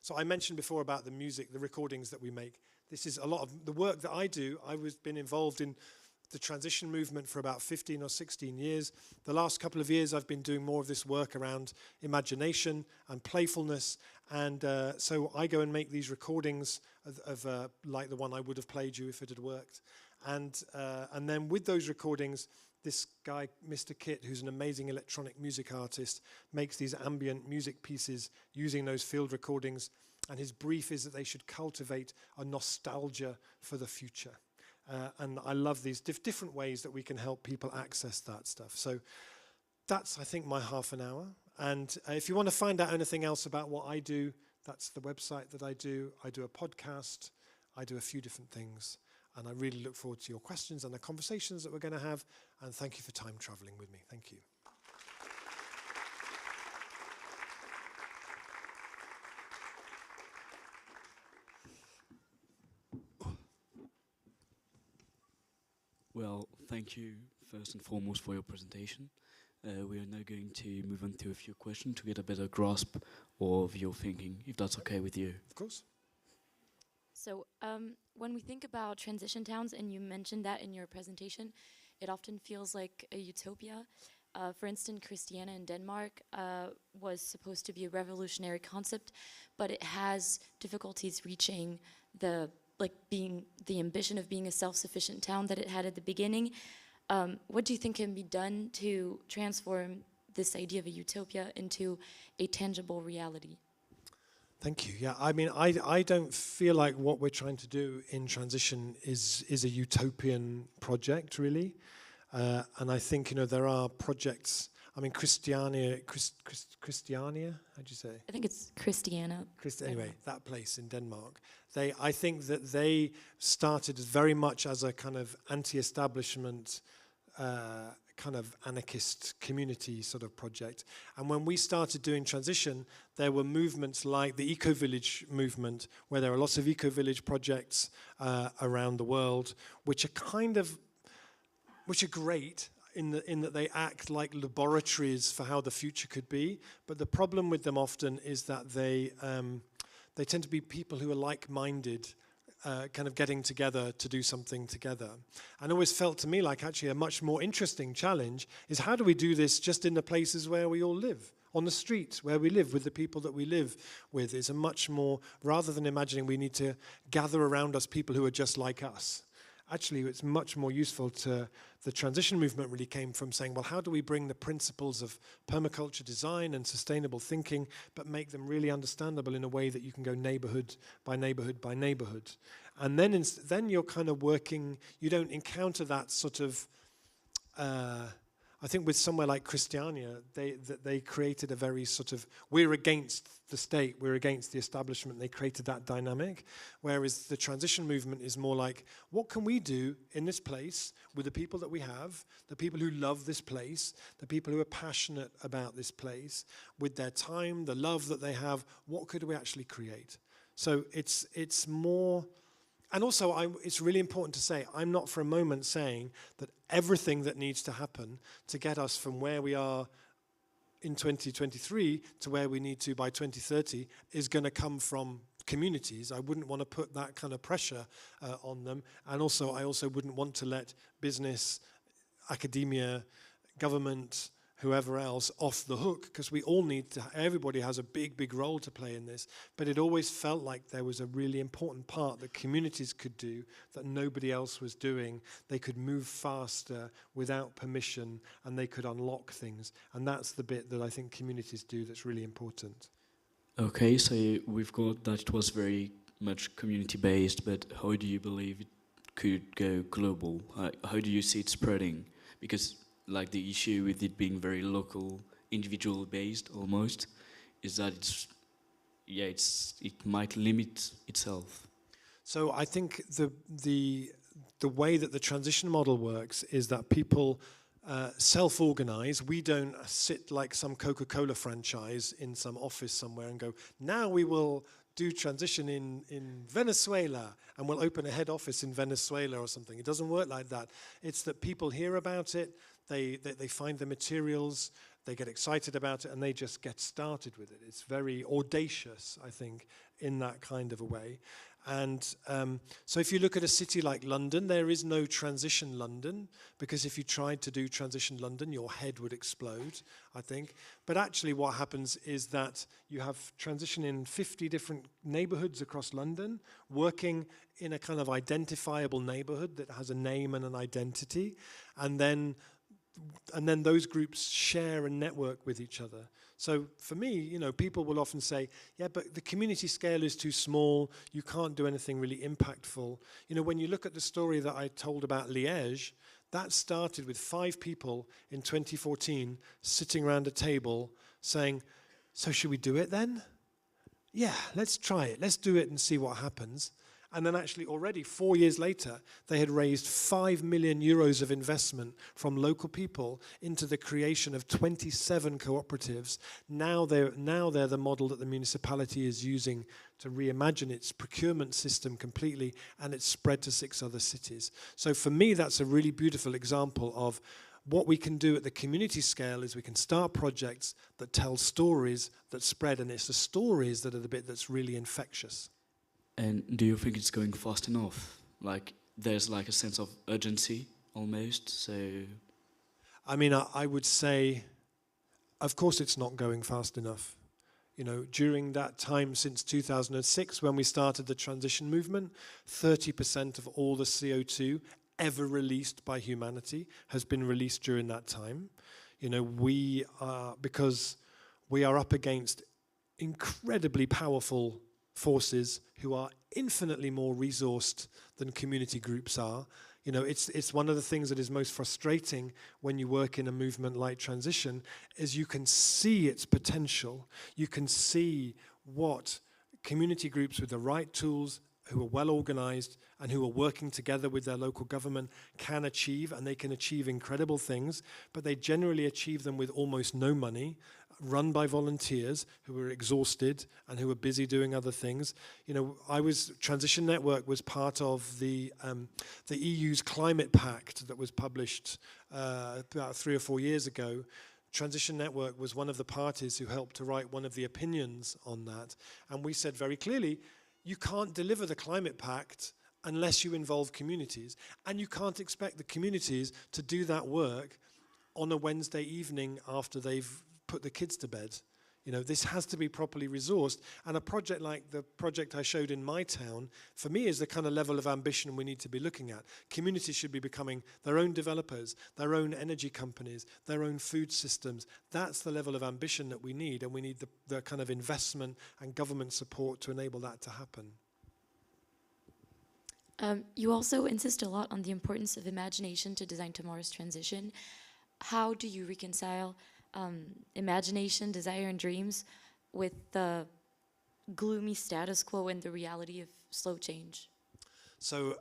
So I mentioned before about the music, the recordings that we make. This is a lot of the work that I do. I've been involved in the transition movement for about 15 or 16 years. The last couple of years I've been doing more of this work around imagination and playfulness, and so I go and make these recordings of like the one I would have played you if it had worked. And then with those recordings, this guy, Mr. Kit, who's an amazing electronic music artist, makes these ambient music pieces using those field recordings, and his brief is that they should cultivate a nostalgia for the future. And I love these different ways that we can help people access that stuff. So that's, I think, my half an hour. And if you want to find out anything else about what I do, that's the website that I do. I do a podcast. I do a few different things. And I really look forward to your questions and the conversations that we're going to have. And thank you for time traveling with me. Thank you. Well, thank you first and foremost for your presentation. We are now going to move on to a few questions to get a better grasp of your thinking, if that's okay with you. Of course. So when we think about transition towns, and you mentioned that in your presentation, it often feels like a utopia. For instance, Christiania in Denmark was supposed to be a revolutionary concept, but it has difficulties reaching being the ambition of being a self-sufficient town that it had at the beginning. What do you think can be done to transform this idea of a utopia into a tangible reality? Thank you. Yeah, I mean, I don't feel like what we're trying to do in transition is a utopian project, really. And I think, there are projects. I mean, Christiania, how'd you say? I think it's Christiania. Anyway, that place in Denmark. I think that they started very much as a kind of anti-establishment, kind of anarchist community sort of project. And when we started doing transition, there were movements like the eco-village movement, where there are lots of eco-village projects around the world, which are great in that they act like laboratories for how the future could be. But the problem with them often is that they tend to be people who are like-minded, kind of getting together to do something together. And it always felt to me like actually a much more interesting challenge is how do we do this just in the places where we all live? On the street where we live with the people that we live with is a much more, rather than imagining we need to gather around us people who are just like us. Actually, it's much more useful to, the transition movement really came from saying, well, how do we bring the principles of permaculture design and sustainable thinking, but make them really understandable in a way that you can go neighborhood by neighborhood by neighborhood. And then you're kind of working, you don't encounter that sort of, I think with somewhere like Christiania, they created a very sort of, we're against the state, we're against the establishment. They created that dynamic. Whereas the transition movement is more like, what can we do in this place with the people that we have, the people who love this place, the people who are passionate about this place, with their time, the love that they have, what could we actually create? So it's more... And also, it's really important to say, I'm not for a moment saying that everything that needs to happen to get us from where we are in 2023 to where we need to by 2030 is going to come from communities. I wouldn't want to put that kind of pressure on them. And also, I also wouldn't want to let business, academia, government, whoever else off the hook, because we all need to, everybody has a big role to play in this, but it always felt like there was a really important part that communities could do that nobody else was doing. They could move faster without permission, and they could unlock things, and that's the bit that I think communities do that's really important. Okay, so we've got that it was very much community-based, but how do you believe it could go global? How do you see it spreading? Because like the issue with it being very local, individual based almost, is that it might limit itself. So I think the way that the transition model works is that people self-organize. We don't sit like some Coca-Cola franchise in some office somewhere and go, now we will do transition in Venezuela and we'll open a head office in Venezuela or something. It doesn't work like that. It's that people hear about it, they find the materials, they get excited about it, and they just get started with it. It's very audacious, I think, in that kind of a way. And so if you look at a city like London, there is no transition London, because if you tried to do transition London, your head would explode, I think. But actually what happens is that you have transition in 50 different neighborhoods across London, working in a kind of identifiable neighborhood that has a name and an identity, and then those groups share and network with each other. So for me, you know, people will often say, yeah, but the community scale is too small, you can't do anything really impactful. You know, when you look at the story that I told about Liège, that started with 5 people in 2014 sitting around a table saying, so should we do it then? Yeah, let's try it, let's do it and see what happens. And then actually already 4 years later, they had raised 5 million euros of investment from local people into the creation of 27 cooperatives. Now they're the model that the municipality is using to reimagine its procurement system completely, and it's spread to 6 other cities. So for me, that's a really beautiful example of what we can do at the community scale is we can start projects that tell stories that spread, and it's the stories that are the bit that's really infectious. And do you think it's going fast enough? Like, there's like a sense of urgency almost, so... I mean, I would say, of course it's not going fast enough. You know, during that time since 2006, when we started the transition movement, 30% of all the CO2 ever released by humanity has been released during that time. You know, because we are up against incredibly powerful forces who are infinitely more resourced than community groups are. You know, it's one of the things that is most frustrating when you work in a movement like transition, is you can see its potential. You can see what community groups with the right tools, who are well organized and who are working together with their local government can achieve, and they can achieve incredible things, but they generally achieve them with almost no money, run by volunteers who were exhausted and who were busy doing other things. You know, Transition Network was part of the EU's Climate Pact that was published about 3 or 4 years ago. Transition Network was one of the parties who helped to write one of the opinions on that. And we said very clearly, you can't deliver the Climate Pact unless you involve communities. And you can't expect the communities to do that work on a Wednesday evening after they've put the kids to bed. You know, this has to be properly resourced. And a project like the project I showed in my town, for me, is the kind of level of ambition we need to be looking at. Communities should be becoming their own developers, their own energy companies, their own food systems. That's the level of ambition that we need, and we need the kind of investment and government support to enable that to happen. You also insist a lot on the importance of imagination to design tomorrow's transition. How do you reconcile imagination, desire, and dreams with the gloomy status quo and the reality of slow change? So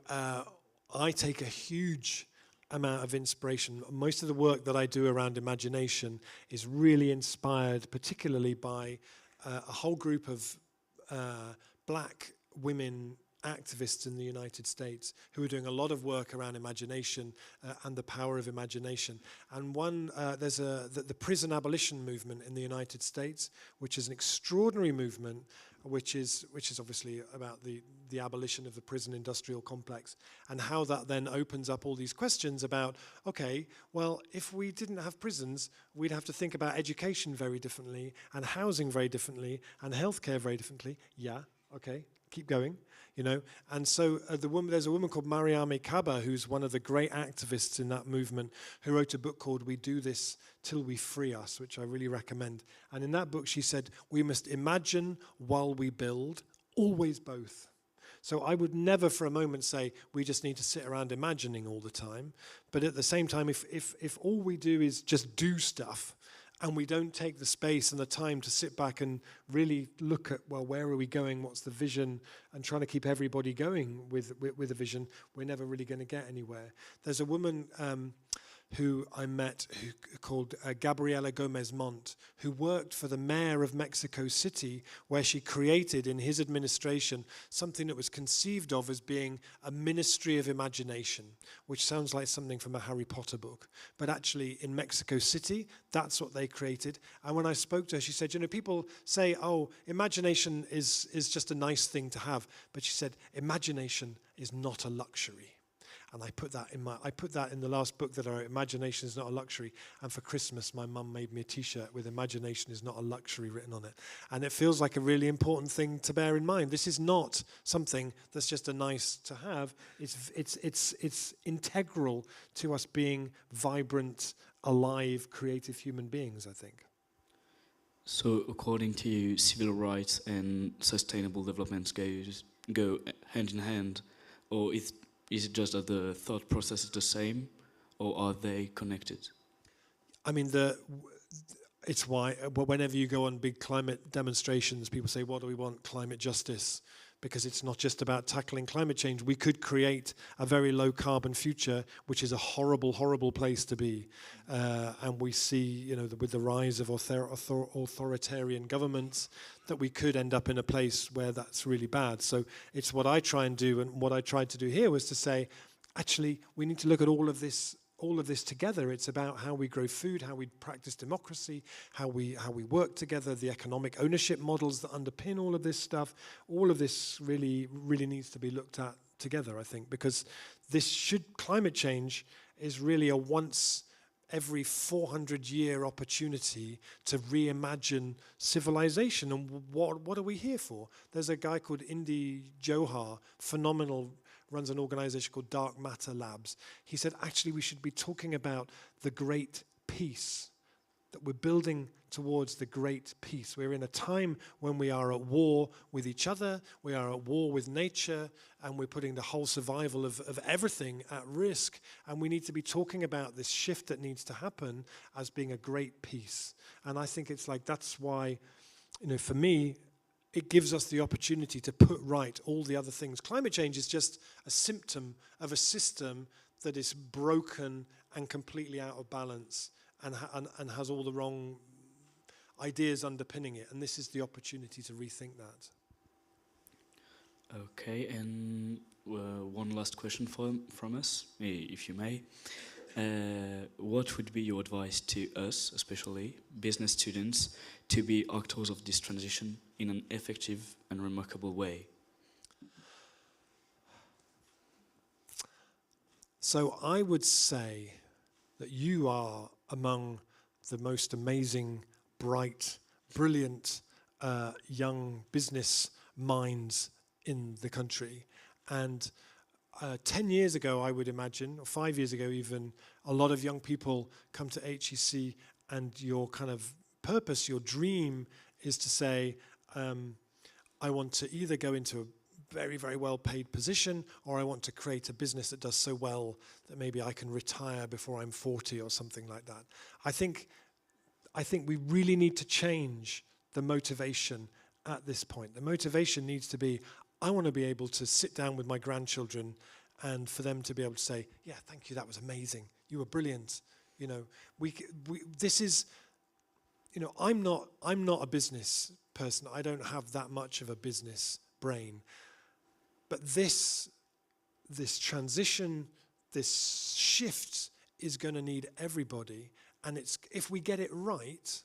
I take a huge amount of inspiration. Most of the work that I do around imagination is really inspired particularly by a whole group of black women activists in the United States who are doing a lot of work around imagination and the power of imagination. And one, there's the prison abolition movement in the United States, which is an extraordinary movement, which is obviously about the abolition of the prison industrial complex, and how that then opens up all these questions about, okay, well, if we didn't have prisons, we'd have to think about education very differently, and housing very differently, and healthcare very differently. Yeah, okay, keep going. You know, and so there's a woman called Mariame Kaba, who's one of the great activists in that movement, who wrote a book called We Do This Till We Free Us, which I really recommend. And in that book she said, we must imagine while we build, always both. So I would never for a moment say we just need to sit around imagining all the time. But at the same time, if all we do is just do stuff, and we don't take the space and the time to sit back and really look at, well, where are we going, what's the vision, and trying to keep everybody going with a vision, we're never really going to get anywhere. There's a woman who I met called Gabriela Gomez Montt, who worked for the mayor of Mexico City, where she created in his administration something that was conceived of as being a ministry of imagination, which sounds like something from a Harry Potter book. But actually in Mexico City, that's what they created. And when I spoke to her, she said, you know, people say, oh, imagination is just a nice thing to have. But she said, imagination is not a luxury. And I put that in the last book that our imagination is not a luxury. And for Christmas, my mum made me a T-shirt with imagination is not a luxury written on it. And it feels like a really important thing to bear in mind. This is not something that's just a nice to have. It's integral to us being vibrant, alive, creative human beings, I think. So according to you, civil rights and sustainable development go hand in hand, or is it just that the thought process is the same, or are they connected? I mean, it's why whenever you go on big climate demonstrations, people say, what do we want? Climate justice. Because it's not just about tackling climate change. We could create a very low carbon future, which is a horrible, horrible place to be. And we see, you know, with the rise of authoritarian governments, that we could end up in a place where that's really bad. So it's what I try and do, and what I tried to do here was to say, actually, we need to look at all of this together. It's about how we grow food, how we practice democracy, how we work together, the economic ownership models that underpin all of this stuff. All of this really needs to be looked at together, I think, because climate change is really a once every 400-year opportunity to reimagine civilization. And what are we here for? There's a guy called Indy Johar, phenomenal, runs an organization called Dark Matter Labs. He said, actually, we should be talking about the great peace, that we're building towards the great peace. We're in a time when we are at war with each other, we are at war with nature, and we're putting the whole survival of everything at risk. And we need to be talking about this shift that needs to happen as being a great peace. And I think it's like, that's why, you know, for me, it gives us the opportunity to put right all the other things. Climate change is just a symptom of a system that is broken and completely out of balance and has all the wrong ideas underpinning it, and this is the opportunity to rethink that. Okay, and one last question from us, if you may. What would be your advice to us, especially business students, to be actors of this transition in an effective and remarkable way? So I would say that you are among the most amazing, bright, brilliant young business minds in the country. And 10 years ago, I would imagine, or 5 years ago even, a lot of young people come to HEC and your kind of purpose, your dream is to say, I want to either go into a very, very well-paid position, or I want to create a business that does so well that maybe I can retire before I'm 40 or something like that. I think we really need to change the motivation at this point. The motivation needs to be, I want to be able to sit down with my grandchildren and for them to be able to say, yeah, thank you, that was amazing. You were brilliant. You know, this is, you know, I'm not a business person. I don't have that much of a business brain. But this transition, this shift is going to need everybody. And if we get it right,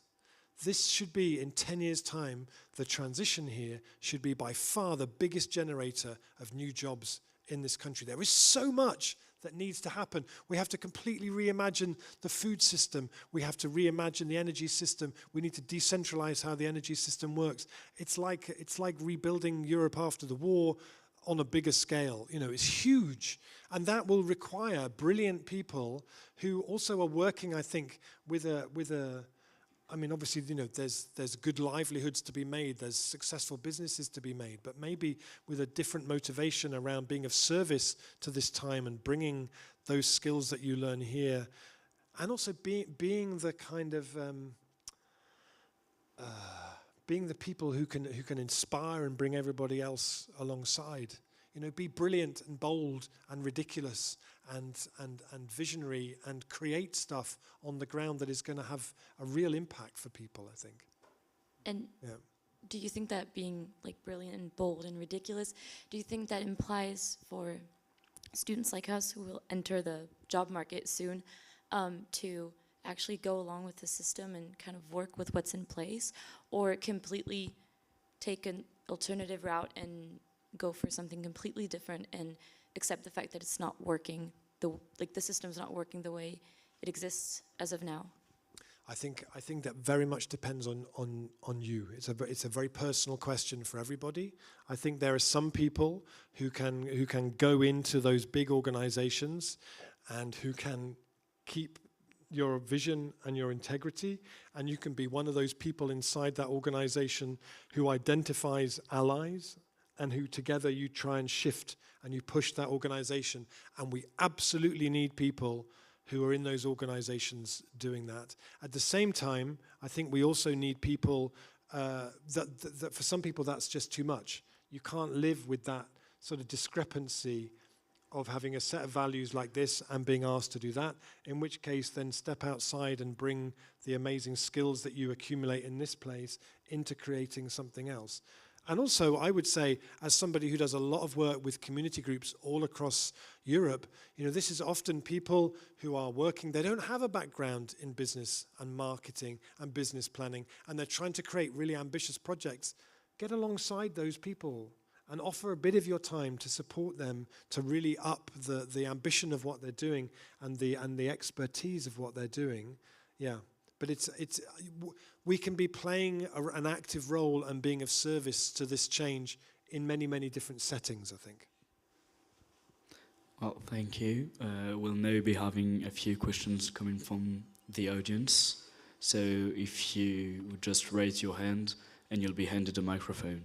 this should be, in 10 years' time, the transition here should be by far the biggest generator of new jobs in this country. There is so much that needs to happen. We have to completely reimagine the food system. We have to reimagine the energy system. We need to decentralize how the energy system works. It's like rebuilding Europe after the war on a bigger scale. You know, it's huge. And that will require brilliant people who also are working, I think, with a I mean, obviously, you know, there's good livelihoods to be made, there's successful businesses to be made, but maybe with a different motivation around being of service to this time and bringing those skills that you learn here, and also being the kind of being the people who can inspire and bring everybody else alongside. You know, be brilliant and bold and ridiculous and visionary and create stuff on the ground that is going to have a real impact for people, I think. And yeah. Do you think that being like brilliant and bold and ridiculous, do you think that implies for students like us who will enter the job market soon to actually go along with the system and kind of work with what's in place, or completely take an alternative route and go for something completely different and accept the fact that it's not working, the system's not working the way it exists as of now? I think that very much depends on you. It's a very personal question for everybody. I think there are some people who can go into those big organizations and who can keep your vision and your integrity, and you can be one of those people inside that organization who identifies allies and who together you try and shift and you push that organization. And we absolutely need people who are in those organizations doing that. At the same time, I think we also need people that for some people that's just too much. You can't live with that sort of discrepancy of having a set of values like this and being asked to do that, in which case then step outside and bring the amazing skills that you accumulate in this place into creating something else. And also, I would say, as somebody who does a lot of work with community groups all across Europe, you know, this is often people who are working, they don't have a background in business and marketing and business planning, and they're trying to create really ambitious projects. Get alongside those people and offer a bit of your time to support them to really up the ambition of what they're doing and the expertise of what they're doing. Yeah. But we can be playing an active role and being of service to this change in many, many different settings, I think. Well, thank you. We'll now be having a few questions coming from the audience. So if you would just raise your hand and you'll be handed a microphone.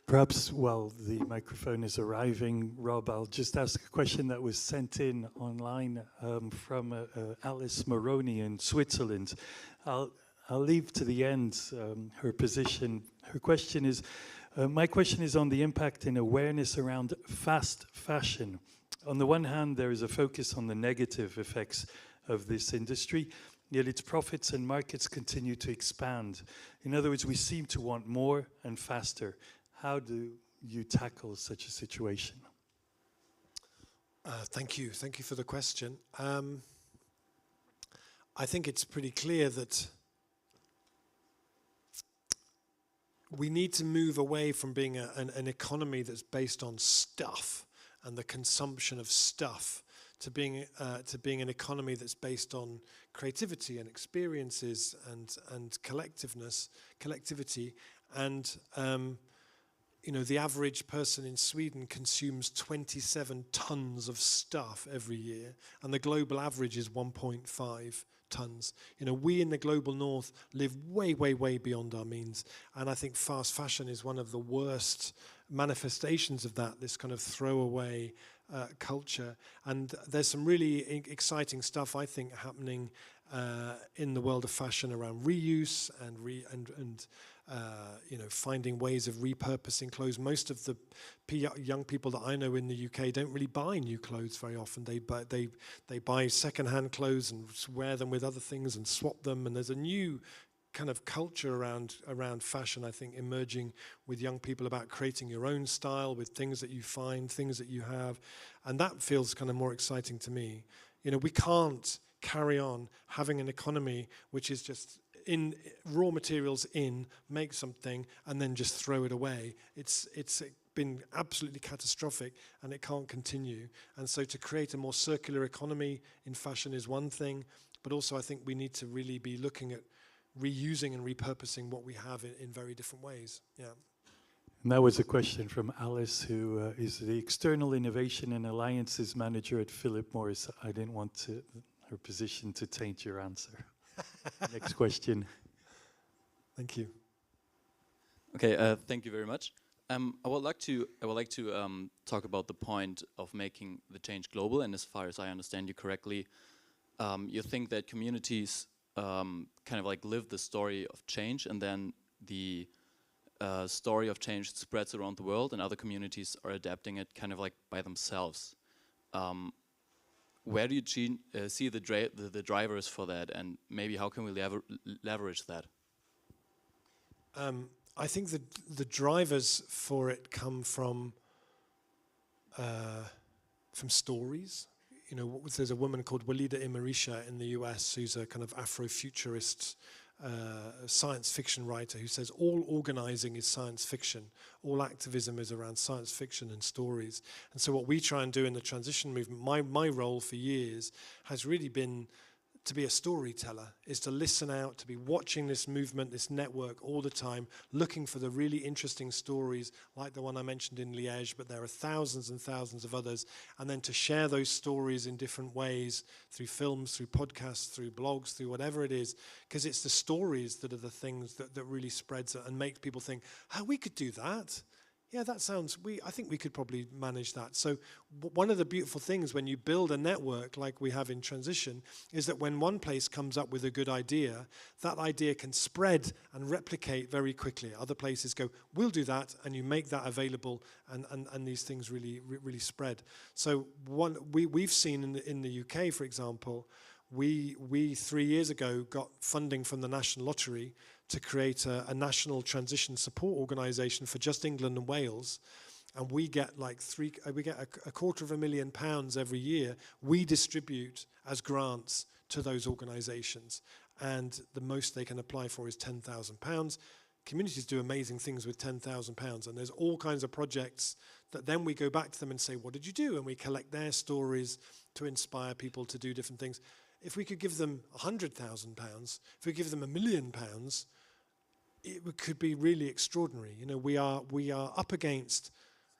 Perhaps while the microphone is arriving, Rob, I'll just ask a question that was sent in online from Alice Moroni in Switzerland. I'll leave to the end her position. Her question is, my question is on the impact and awareness around fast fashion. on the one hand, there is a focus on the negative effects of this industry, yet its profits and markets continue to expand. In other words, we seem to want more and faster. How do you tackle such a situation? Thank you. Thank you for the question. I think it's pretty clear that we need to move away from being an economy that's based on stuff and the consumption of stuff to being an economy that's based on creativity and experiences and collectivity. And you know, the average person in Sweden consumes 27 tons of stuff every year, and the global average is 1.5 tons. You know, we in the global north live way, way, way beyond our means, and I think fast fashion is one of the worst manifestations of that, this kind of throwaway culture. And there's some really exciting stuff, I think, happening in the world of fashion around reuse and you know, finding ways of repurposing clothes. Most of the young people that I know in the UK don't really buy new clothes very often. They buy second-hand clothes and wear them with other things and swap them. And there's a new kind of culture around fashion, I think, emerging with young people about creating your own style with things that you find, things that you have. And that feels kind of more exciting to me. You know, we can't carry on having an economy which is just in raw materials make something and then just throw it away. It's been absolutely catastrophic and it can't continue. And so to create a more circular economy in fashion is one thing, but also I think we need to really be looking at reusing and repurposing what we have in very different ways. Yeah. And that was a question from Alice, who is the External Innovation and Alliances Manager at Philip Morris. I didn't want her position to taint your answer. Next question. Thank you. Okay, thank you very much. I would like to talk about the point of making the change global. And as far as I understand you correctly, you think that communities kind of like live the story of change, and then the story of change spreads around the world, and other communities are adapting it kind of like by themselves. Where do you see the drivers for that, and maybe how can we leverage that? I think the drivers for it come from stories. You know, there's a woman called Walida Imarisha in the US who's a kind of Afrofuturist science fiction writer who says all organizing is science fiction. All activism is around science fiction and stories. And so what we try and do in the transition movement, my role for years has really been to be a storyteller, is to listen out, to be watching this movement, this network all the time, looking for the really interesting stories like the one I mentioned in Liège, but there are thousands and thousands of others, and then to share those stories in different ways, through films, through podcasts, through blogs, through whatever it is, because it's the stories that are the things that really spreads it and make people think, oh, we could do that. Yeah, that sounds, I think we could probably manage that. So one of the beautiful things when you build a network like we have in transition is that when one place comes up with a good idea, that idea can spread and replicate very quickly. Other places go, we'll do that, and you make that available, and these things really spread. So we've seen in the UK, for example, we 3 years ago got funding from the National Lottery to create a national transition support organisation for just England and Wales, and we get like £250,000 every year. We distribute as grants to those organisations, and the most they can apply for is £10,000. Communities do amazing things with £10,000, and there's all kinds of projects that then we go back to them and say, what did you do? And we collect their stories to inspire people to do different things. If we could give them £100,000, if we give them £1 million, it could be really extraordinary. You know, we are up against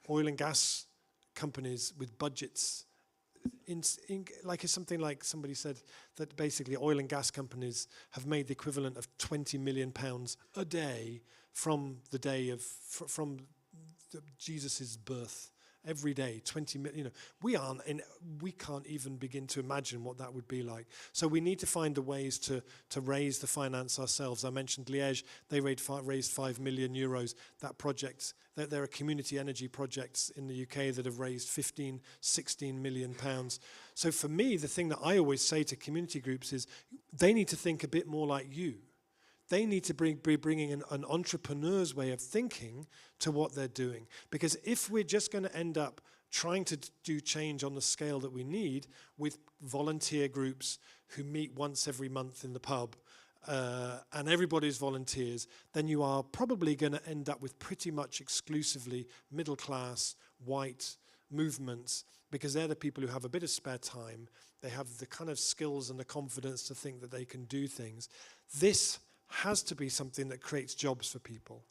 oil and gas companies with budgets. Like it's something like somebody said that basically oil and gas companies have made the equivalent of £20 million a day from the day of from Jesus's birth every day, 20 million. We can't even begin to imagine what that would be like. So we need to find the ways to raise the finance ourselves. I mentioned Liège, they raised 5 million euros. That project, there are community energy projects in the UK that have raised 15, 16 million pounds. So for me, the thing that I always say to community groups is they need to think a bit more like you. They need to be bringing an entrepreneur's way of thinking to what they're doing. Because if we're just going to end up trying to do change on the scale that we need with volunteer groups who meet once every month in the pub, and everybody's volunteers, then you are probably going to end up with pretty much exclusively middle-class, white movements, because they're the people who have a bit of spare time. They have the kind of skills and the confidence to think that they can do things. This has to be something that creates jobs for people.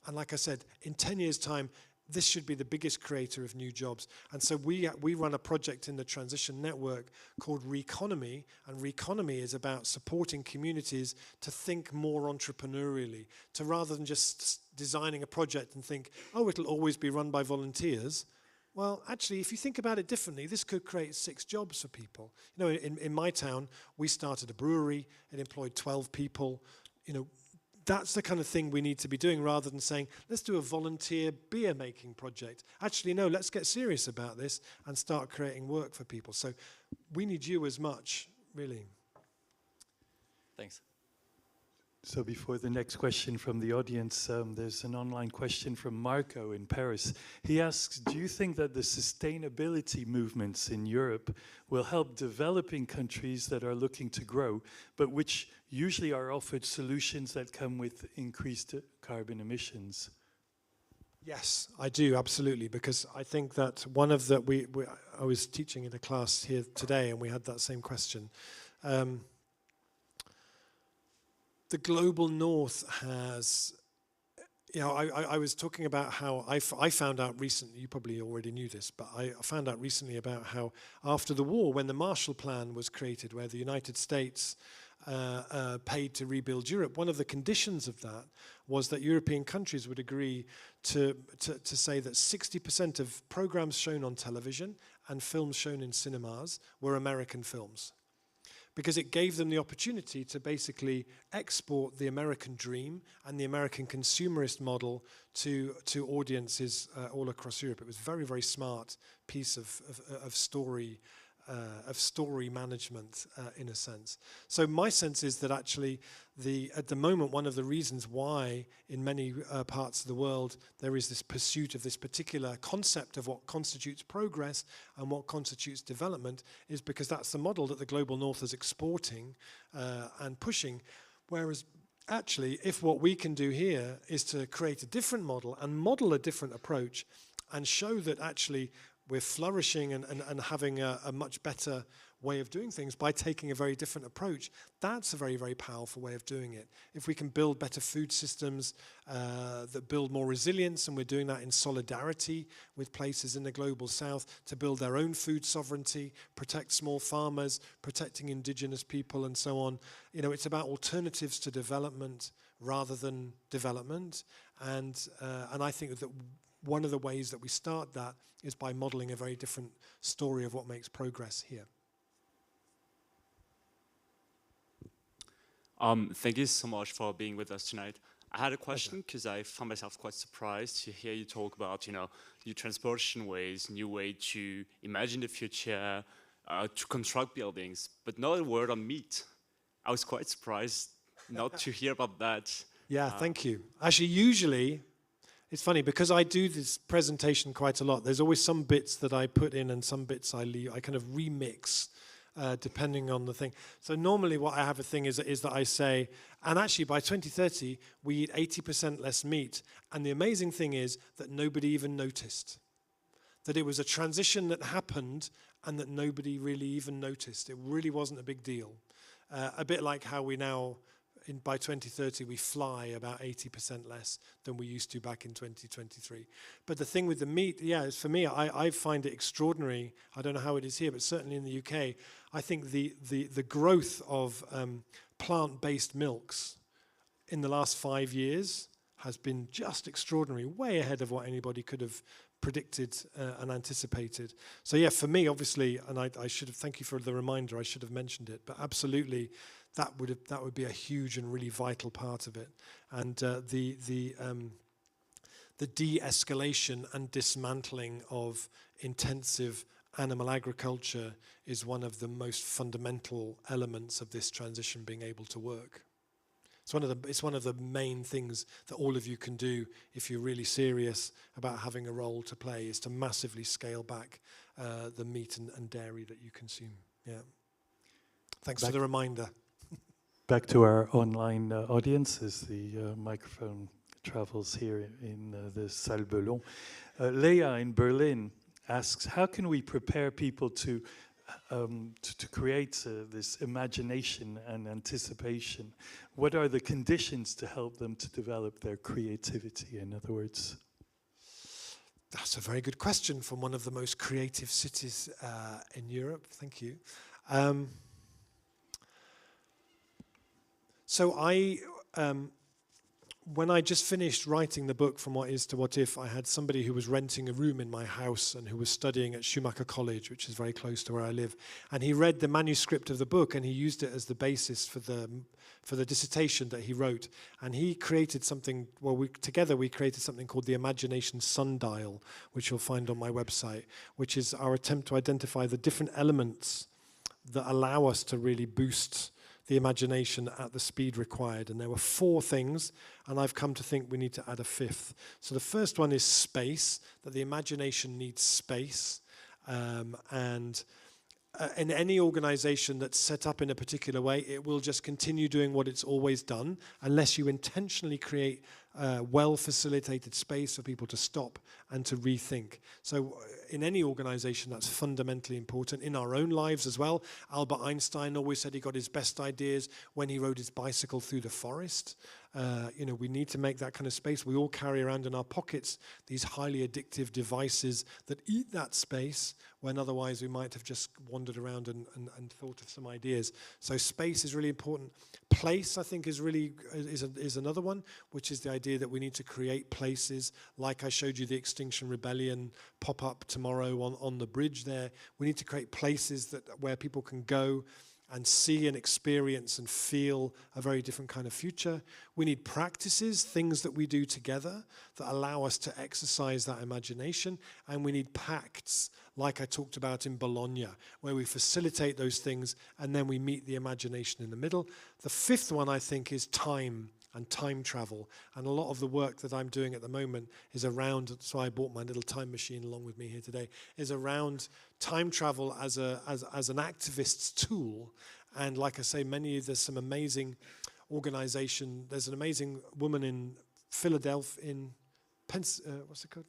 And like I said, in 10 years' time, this should be the biggest creator of new jobs. And so we run a project in the Transition Network called Reconomy, and Reconomy is about supporting communities to think more entrepreneurially, to rather than just designing a project and think, oh, it'll always be run by volunteers. Well, actually, if you think about it differently, this could create 6 jobs for people. You know, in my town, we started a brewery. It employed 12 people. You know, that's the kind of thing we need to be doing rather than saying, let's do a volunteer beer making project. Actually, no, let's get serious about this and start creating work for people. So we need you as much, really. Thanks. So before the next question from the audience, there's an online question from Marco in Paris. He asks, do you think that the sustainability movements in Europe will help developing countries that are looking to grow, but which usually are offered solutions that come with increased carbon emissions? Yes, I do, absolutely, because I think that one of the, I was teaching in a class here today and we had that same question. The global north has, you know, I was talking about how I found out recently, you probably already knew this, but I found out recently about how after the war, when the Marshall Plan was created, where the United States paid to rebuild Europe, one of the conditions of that was that European countries would agree to say that 60% of programs shown on television and films shown in cinemas were American films, because it gave them the opportunity to basically export the American dream and the American consumerist model to audiences all across Europe. It was a very, very smart piece of story management, in a sense. So my sense is that actually, at the moment, one of the reasons why in many parts of the world there is this pursuit of this particular concept of what constitutes progress and what constitutes development is because that's the model that the global north is exporting and pushing. Whereas actually, if what we can do here is to create a different model and model a different approach and show that actually we're flourishing and having a much better way of doing things by taking a very different approach, that's a very, very powerful way of doing it. If we can build better food systems that build more resilience, and we're doing that in solidarity with places in the global south to build their own food sovereignty, protect small farmers, protecting indigenous people and so on. You know, it's about alternatives to development rather than development. And I think that one of the ways that we start that is by modeling a very different story of what makes progress here. Thank you so much for being with us tonight. I had a question because I found myself quite surprised to hear you talk about, you know, new transportation ways, new way to imagine the future, to construct buildings, but not a word on meat. I was quite surprised not to hear about that. Yeah, thank you. Actually, usually, it's funny because I do this presentation quite a lot. There's always some bits that I put in and some bits I leave. I kind of remix depending on the thing. So normally what I have a thing is that I say, and actually by 2030, we eat 80% less meat. And the amazing thing is that nobody even noticed. That it was a transition that happened and that nobody really even noticed. It really wasn't a big deal. A bit like how we now, by 2030, we fly about 80% less than we used to back in 2023. But the thing with the meat, yeah, is for me, I find it extraordinary. I don't know how it is here, but certainly in the UK, I think the growth of plant-based milks in the last 5 years has been just extraordinary, way ahead of what anybody could have predicted and anticipated. So yeah, for me, obviously, and I should have, thank you for the reminder, I should have mentioned it, but absolutely, that would be a huge and really vital part of it. And the de-escalation and dismantling of intensive animal agriculture is one of the most fundamental elements of this transition being able to work. It's one of the main things that all of you can do if you're really serious about having a role to play, is to massively scale back the meat and dairy that you consume. Yeah. Thanks for the reminder. Back to our online audience as the microphone travels here in the Salle Bellon. Leah in Berlin asks, how can we prepare people to create this imagination and anticipation? What are the conditions to help them to develop their creativity, in other words? That's a very good question from one of the most creative cities in Europe. Thank you. So when I just finished writing the book From What Is to What If, I had somebody who was renting a room in my house and who was studying at Schumacher College, which is very close to where I live. And he read the manuscript of the book and he used it as the basis for the dissertation that he wrote. And he created something, together we created something called the Imagination Sundial, which you'll find on my website, which is our attempt to identify the different elements that allow us to really boost the imagination at the speed required. And there were 4 things, and I've come to think we need to add a 5th. So the first one is space, that the imagination needs space. And in any organization that's set up in a particular way, it will just continue doing what it's always done, unless you intentionally create well-facilitated space for people to stop and to rethink. So in any organization, that's fundamentally important. In our own lives as well, Albert Einstein always said he got his best ideas when he rode his bicycle through the forest. We need to make that kind of space. We all carry around in our pockets these highly addictive devices that eat that space, when otherwise we might have just wandered around and thought of some ideas. So space is really important. Place, I think, is another one, which is the idea that we need to create places, like I showed you the Extinction Rebellion pop-up tomorrow on the bridge there. We need to create places where people can go and see and experience and feel a very different kind of future. We need practices, things that we do together that allow us to exercise that imagination. And we need pacts, like I talked about in Bologna, where we facilitate those things and then we meet the imagination in the middle. The 5th one, I think, is time and time travel. And a lot of the work that I'm doing at the moment is around, so I brought my little time machine along with me here today, is around time travel as an activist's tool. And like I say, there's some amazing organization. There's an amazing woman in Philadelphia, what's it called?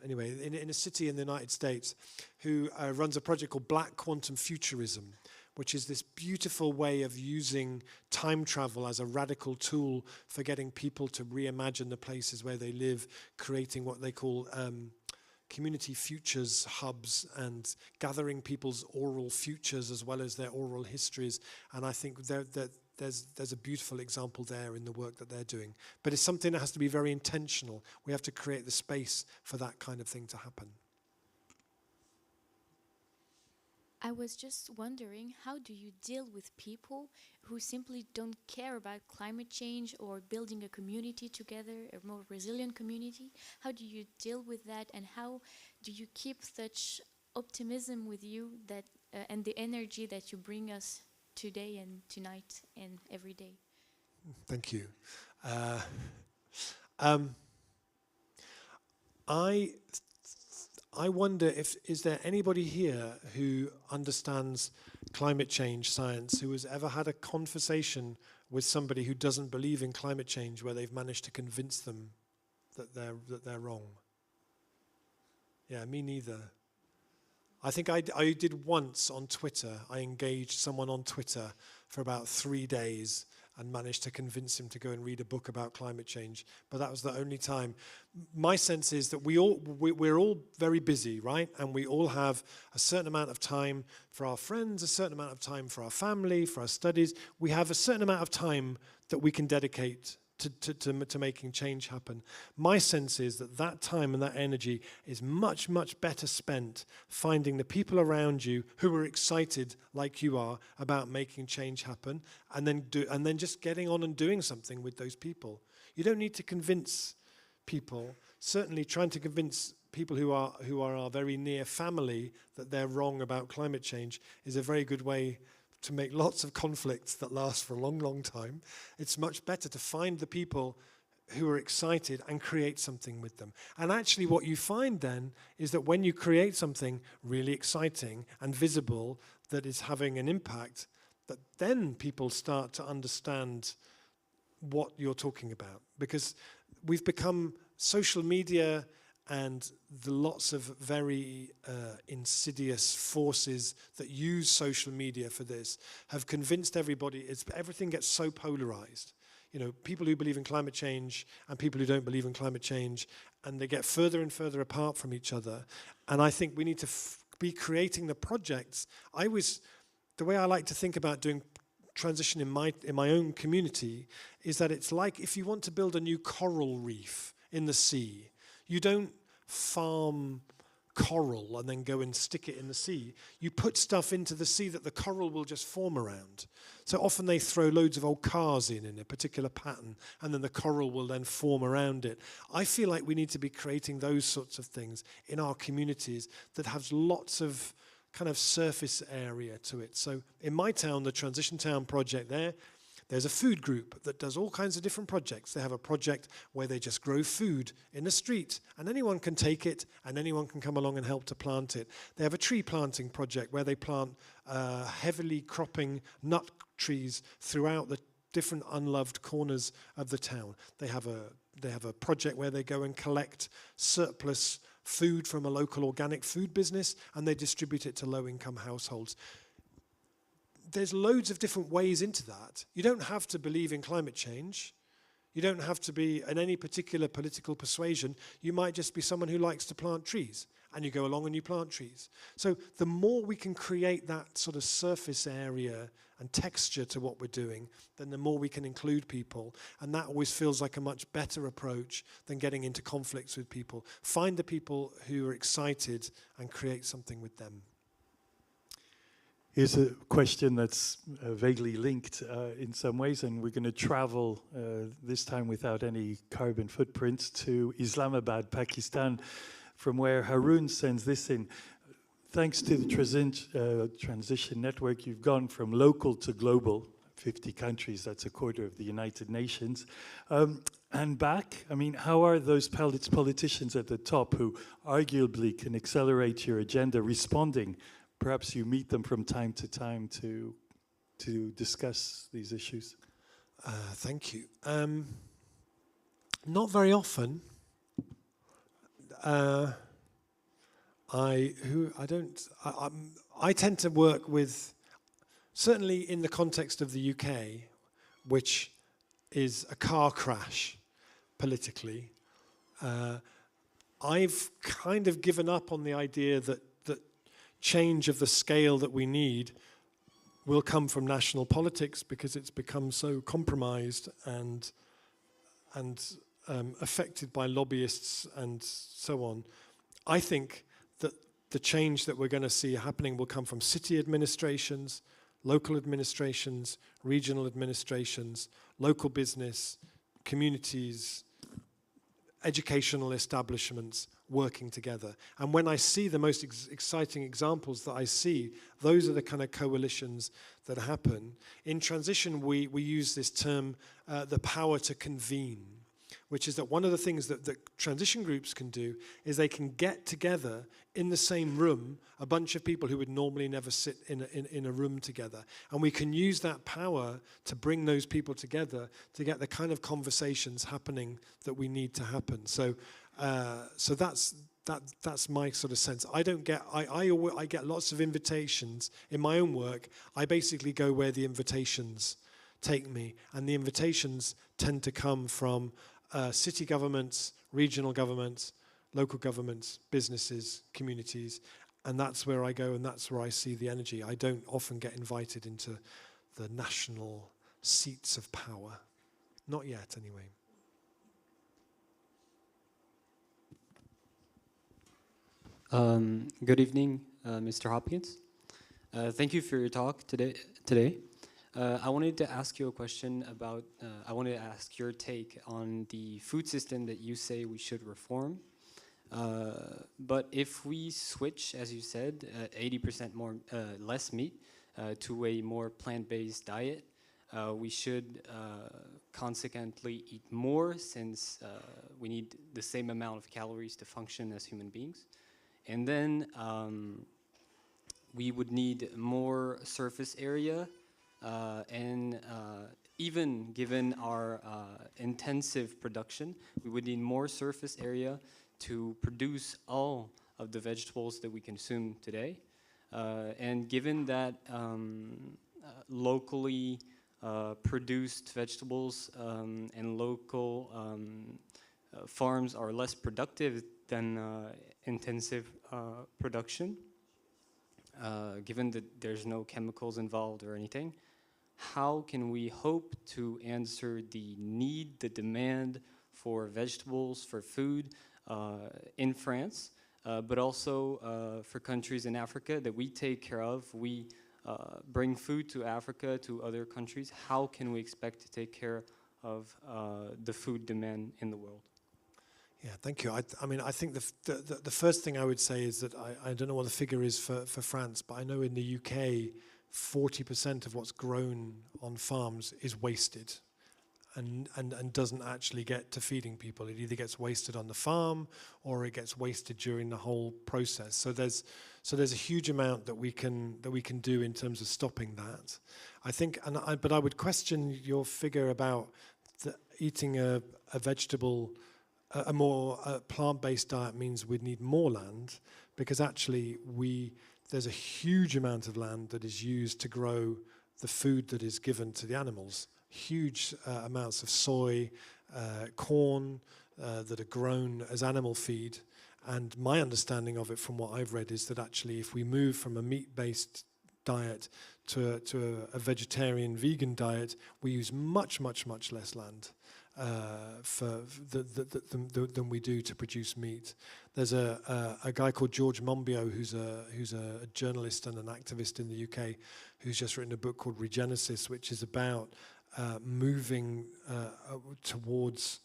Anyway, in a city in the United States, who runs a project called Black Quantum Futurism, which is this beautiful way of using time travel as a radical tool for getting people to reimagine the places where they live, creating what they call community futures hubs and gathering people's oral futures as well as their oral histories. And I think there's a beautiful example there in the work that they're doing. But it's something that has to be very intentional. We have to create the space for that kind of thing to happen. I was just wondering, how do you deal with people who simply don't care about climate change or building a community together, a more resilient community? How do you deal with that, and how do you keep such optimism with you that and the energy that you bring us today and tonight and every day? Thank you. I wonder is there anybody here who understands climate change science, who has ever had a conversation with somebody who doesn't believe in climate change, where they've managed to convince them that they're wrong? Yeah, me neither. I think I did once on Twitter. I engaged someone on Twitter for about 3 days and managed to convince him to go and read a book about climate change. But that was the only time. My sense is that we're all very busy, right? And we all have a certain amount of time for our friends, a certain amount of time for our family, for our studies. We have a certain amount of time that we can dedicate to making change happen. My sense is that that time and that energy is much, much better spent finding the people around you who are excited, like you are, about making change happen, and then just getting on and doing something with those people. You don't need to convince people. Certainly, trying to convince people who are our very near family that they're wrong about climate change is a very good way to make lots of conflicts that last for a long, long time. It's much better to find the people who are excited and create something with them. And actually what you find then is that when you create something really exciting and visible that is having an impact, that then people start to understand what you're talking about. Because we've become social media and the lots of very insidious forces that use social media for this have convinced everybody, everything gets so polarized. You know, people who believe in climate change and people who don't believe in climate change, and they get further and further apart from each other. And I think we need to be creating the projects. The way I like to think about doing transition in my own community is that it's like if you want to build a new coral reef in the sea, you don't farm coral and then go and stick it in the sea. You put stuff into the sea that the coral will just form around. So often they throw loads of old cars in a particular pattern, and then the coral will then form around it. I feel like we need to be creating those sorts of things in our communities that have lots of kind of surface area to it. So in my town, the Transition Town project there's a food group that does all kinds of different projects. They have a project where they just grow food in the street, and anyone can take it, and anyone can come along and help to plant it. They have a tree planting project where they plant heavily cropping nut trees throughout the different unloved corners of the town. They have a project where they go and collect surplus food from a local organic food business, and they distribute it to low-income households. There's loads of different ways into that. You don't have to believe in climate change. You don't have to be in any particular political persuasion. You might just be someone who likes to plant trees, and you go along and you plant trees. So the more we can create that sort of surface area and texture to what we're doing, then the more we can include people. And that always feels like a much better approach than getting into conflicts with people. Find the people who are excited and create something with them. Here's a question that's vaguely linked in some ways, and we're going to travel this time without any carbon footprint to Islamabad, Pakistan, from where Haroon sends this in. Thanks to the Transition Network, you've gone from local to global, 50 countries, that's a quarter of the United Nations, and back. I mean, how are those politicians at the top who arguably can accelerate your agenda responding? Perhaps you meet them from time to time to discuss these issues. Thank you. Not very often. I tend to work with, certainly in the context of the UK, which is a car crash politically. I've kind of given up on the idea that change of the scale that we need will come from national politics, because it's become so compromised and affected by lobbyists and so on. I think that the change that we're going to see happening will come from city administrations, local administrations, regional administrations, local business, communities, educational establishments working together. And when I see the most exciting examples that I see, those are the kind of coalitions that happen. In transition, we use this term, the power to convene, which is that one of the things that transition groups can do is they can get together in the same room a bunch of people who would normally never sit in a room together. And we can use that power to bring those people together to get the kind of conversations happening that we need to happen. So that's my sort of sense. I get lots of invitations in my own work. I basically go where the invitations take me, and the invitations tend to come from city governments, regional governments, local governments, businesses, communities, and that's where I go, and that's where I see the energy. I don't often get invited into the national seats of power. Not yet, anyway. Good evening, Mr. Hopkins. Thank you for your talk today. I wanted to ask you a question about, I wanted to ask your take on the food system that you say we should reform. But if we switch, as you said, 80% more, less meat to a more plant-based diet, we should consequently eat more, since we need the same amount of calories to function as human beings. And then we would need more surface area, and even given our intensive production, we would need more surface area to produce all of the vegetables that we consume today. And given that locally produced vegetables and local farms are less productive than intensive production, given that there's no chemicals involved or anything, how can we hope to answer the need, the demand for vegetables, for food in France, but also for countries in Africa that we take care of? We bring food to Africa, to other countries. How can we expect to take care of the food demand in the world? Yeah, thank you. I mean, I think the first thing I would say is that I don't know what the figure is for France, but I know in the UK, 40% of what's grown on farms is wasted and doesn't actually get to feeding people. It either gets wasted on the farm or it gets wasted during the whole process. So there's a huge amount that we can do in terms of stopping that. I think, but I would question your figure about eating a vegetable. A more plant-based diet means we'd need more land, because actually there's a huge amount of land that is used to grow the food that is given to the animals. Huge amounts of soy, corn that are grown as animal feed. And my understanding of it from what I've read is that actually if we move from a meat-based diet to a vegetarian, vegan diet, we use much, much, much less land than we do to produce meat. There's a guy called George Monbiot, who's a journalist and an activist in the UK, who's just written a book called Regenesis, which is about moving towards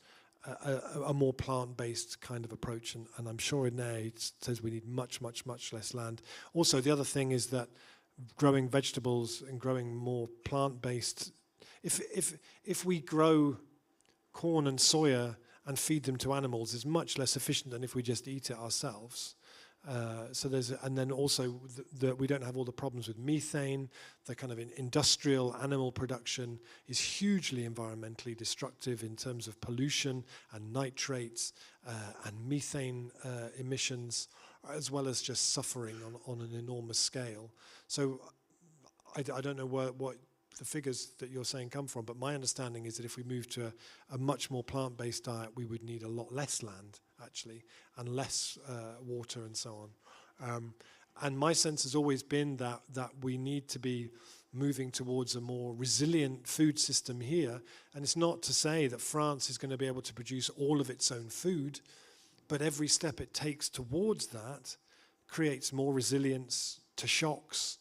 a more plant-based kind of approach, and I'm sure in there it says we need much, much, much less land. Also, the other thing is that growing vegetables and growing more plant-based, if we grow corn and soya and feed them to animals, is much less efficient than if we just eat it ourselves. And then also we don't have all the problems with methane. The kind of industrial animal production is hugely environmentally destructive in terms of pollution and nitrates and methane emissions, as well as just suffering on an enormous scale. So I don't know what the figures that you're saying come from, but my understanding is that if we move to a much more plant-based diet, we would need a lot less land, actually, and less water and so on. And my sense has always been that we need to be moving towards a more resilient food system here. And it's not to say that France is going to be able to produce all of its own food, but every step it takes towards that creates more resilience to shocks,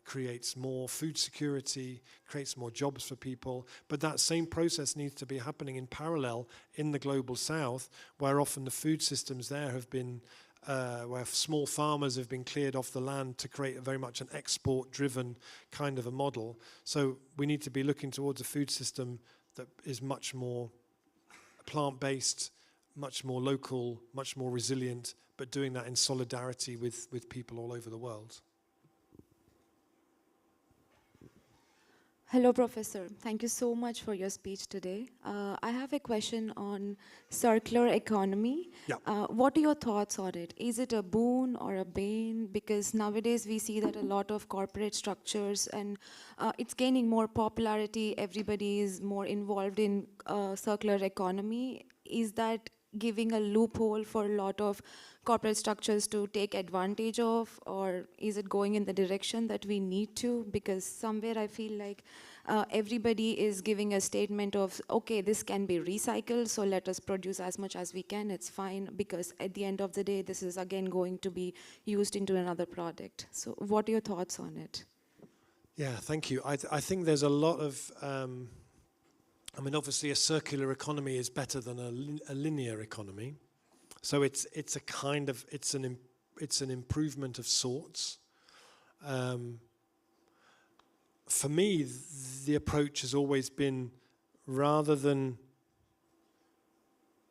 creates more food security, creates more jobs for people. But that same process needs to be happening in parallel in the global south, where often the food systems there have been, where small farmers have been cleared off the land to create very much an export-driven kind of a model. So we need to be looking towards a food system that is much more plant-based, much more local, much more resilient, but doing that in solidarity with people all over the world. Hello, Professor. Thank you so much for your speech today. I have a question on circular economy. Yeah. What are your thoughts on it? Is it a boon or a bane? Because nowadays we see that a lot of corporate structures, and it's gaining more popularity. Everybody is more involved in circular economy. Is that giving a loophole for a lot of corporate structures to take advantage of, or is it going in the direction that we need to? Because somewhere I feel like everybody is giving a statement of, okay, this can be recycled, so let us produce as much as we can, it's fine, because at the end of the day, this is again going to be used into another product. So what are your thoughts on it? Yeah, thank you. I think there's a lot of, I mean, obviously a circular economy is better than a linear economy. So it's a kind of, it's an improvement of sorts. For me, the approach has always been, rather than,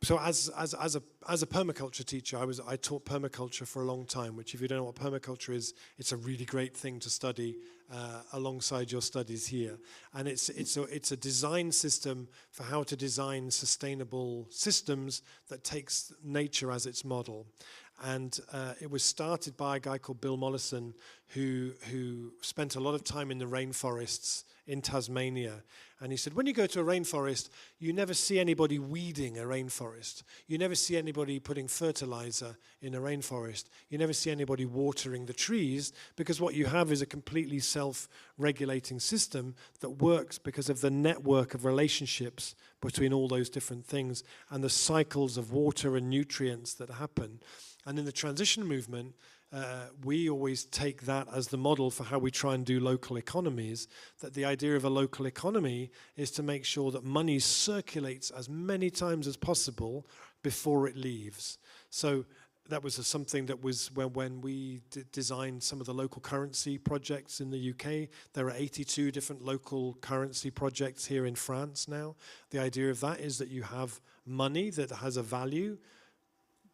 so as a permaculture teacher, I taught permaculture for a long time, which, if you don't know what permaculture is, it's a really great thing to study alongside your studies here. And it's a design system for how to design sustainable systems that takes nature as its model. And it was started by a guy called Bill Mollison, who spent a lot of time in the rainforests in Tasmania. And he said, when you go to a rainforest, you never see anybody weeding a rainforest. You never see anybody putting fertilizer in a rainforest. You never see anybody watering the trees, because what you have is a completely self-regulating system that works because of the network of relationships between all those different things and the cycles of water and nutrients that happen. And in the transition movement, we always take that as the model for how we try and do local economies, that the idea of a local economy is to make sure that money circulates as many times as possible before it leaves. So that was something that was when we designed some of the local currency projects in the UK. There are 82 different local currency projects here in France now. The idea of that is that you have money that has a value,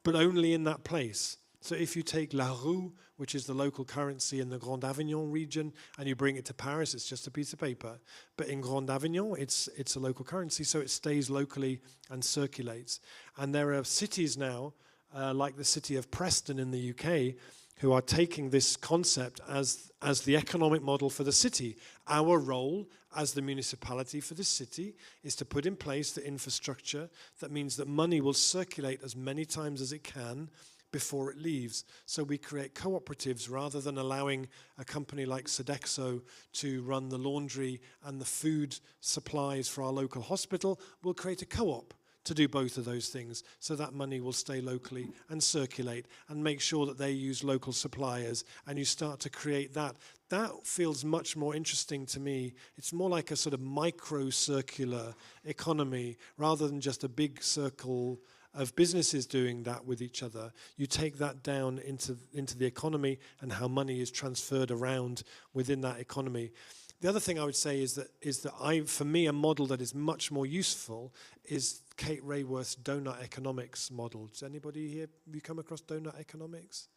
but only in that place. So if you take La Roue, which is the local currency in the Grand Avignon region, and you bring it to Paris, it's just a piece of paper. But in Grand Avignon, it's a local currency, so it stays locally and circulates. And there are cities now, like the city of Preston in the UK, who are taking this concept as the economic model for the city. Our role as the municipality for the city is to put in place the infrastructure that means that money will circulate as many times as it can before it leaves. So we create cooperatives rather than allowing a company like Sodexo to run the laundry and the food supplies for our local hospital. We'll create a co-op to do both of those things, so that money will stay locally and circulate, and make sure that they use local suppliers, and you start to create that. That feels much more interesting to me. It's more like a sort of micro-circular economy rather than just a big circle of businesses doing that with each other. You take that down into the economy and how money is transferred around within that economy. The other thing I would say is that for me, a model that is much more useful is Kate Raworth's donut economics model. Does anybody here, have you come across donut economics?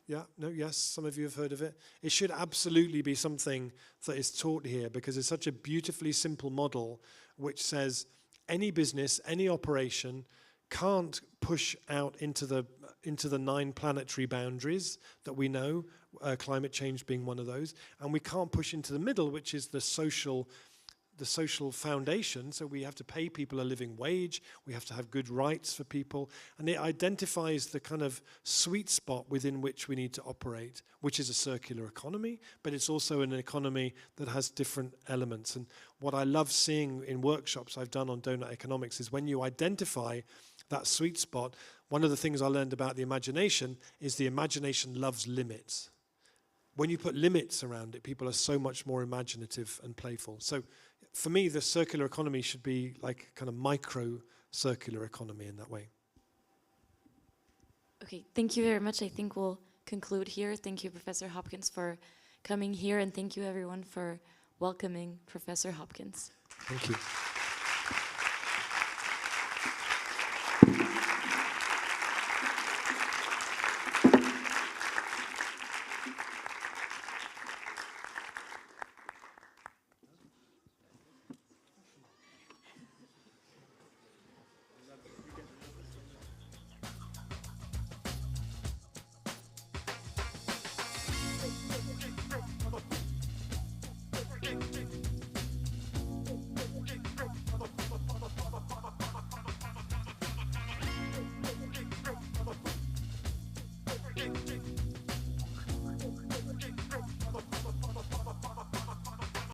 Yeah, no, yes, some of you have heard of it. It should absolutely be something that is taught here, because it's such a beautifully simple model which says any business, any operation can't push out into the 9 planetary boundaries that we know, climate change being one of those, and we can't push into the middle, which is the social foundation. So we have to pay people a living wage, we have to have good rights for people, and it identifies the kind of sweet spot within which we need to operate, which is a circular economy, but it's also an economy that has different elements. And what I love seeing in workshops I've done on donut economics is when you identify that sweet spot, one of the things I learned about the imagination is the imagination loves limits. When you put limits around it, people are so much more imaginative and playful. So for me, the circular economy should be like kind of micro-circular economy in that way. Okay, thank you very much. I think we'll conclude here. Thank you, Professor Hopkins, for coming here, and thank you, everyone, for welcoming Professor Hopkins. Thank you. Big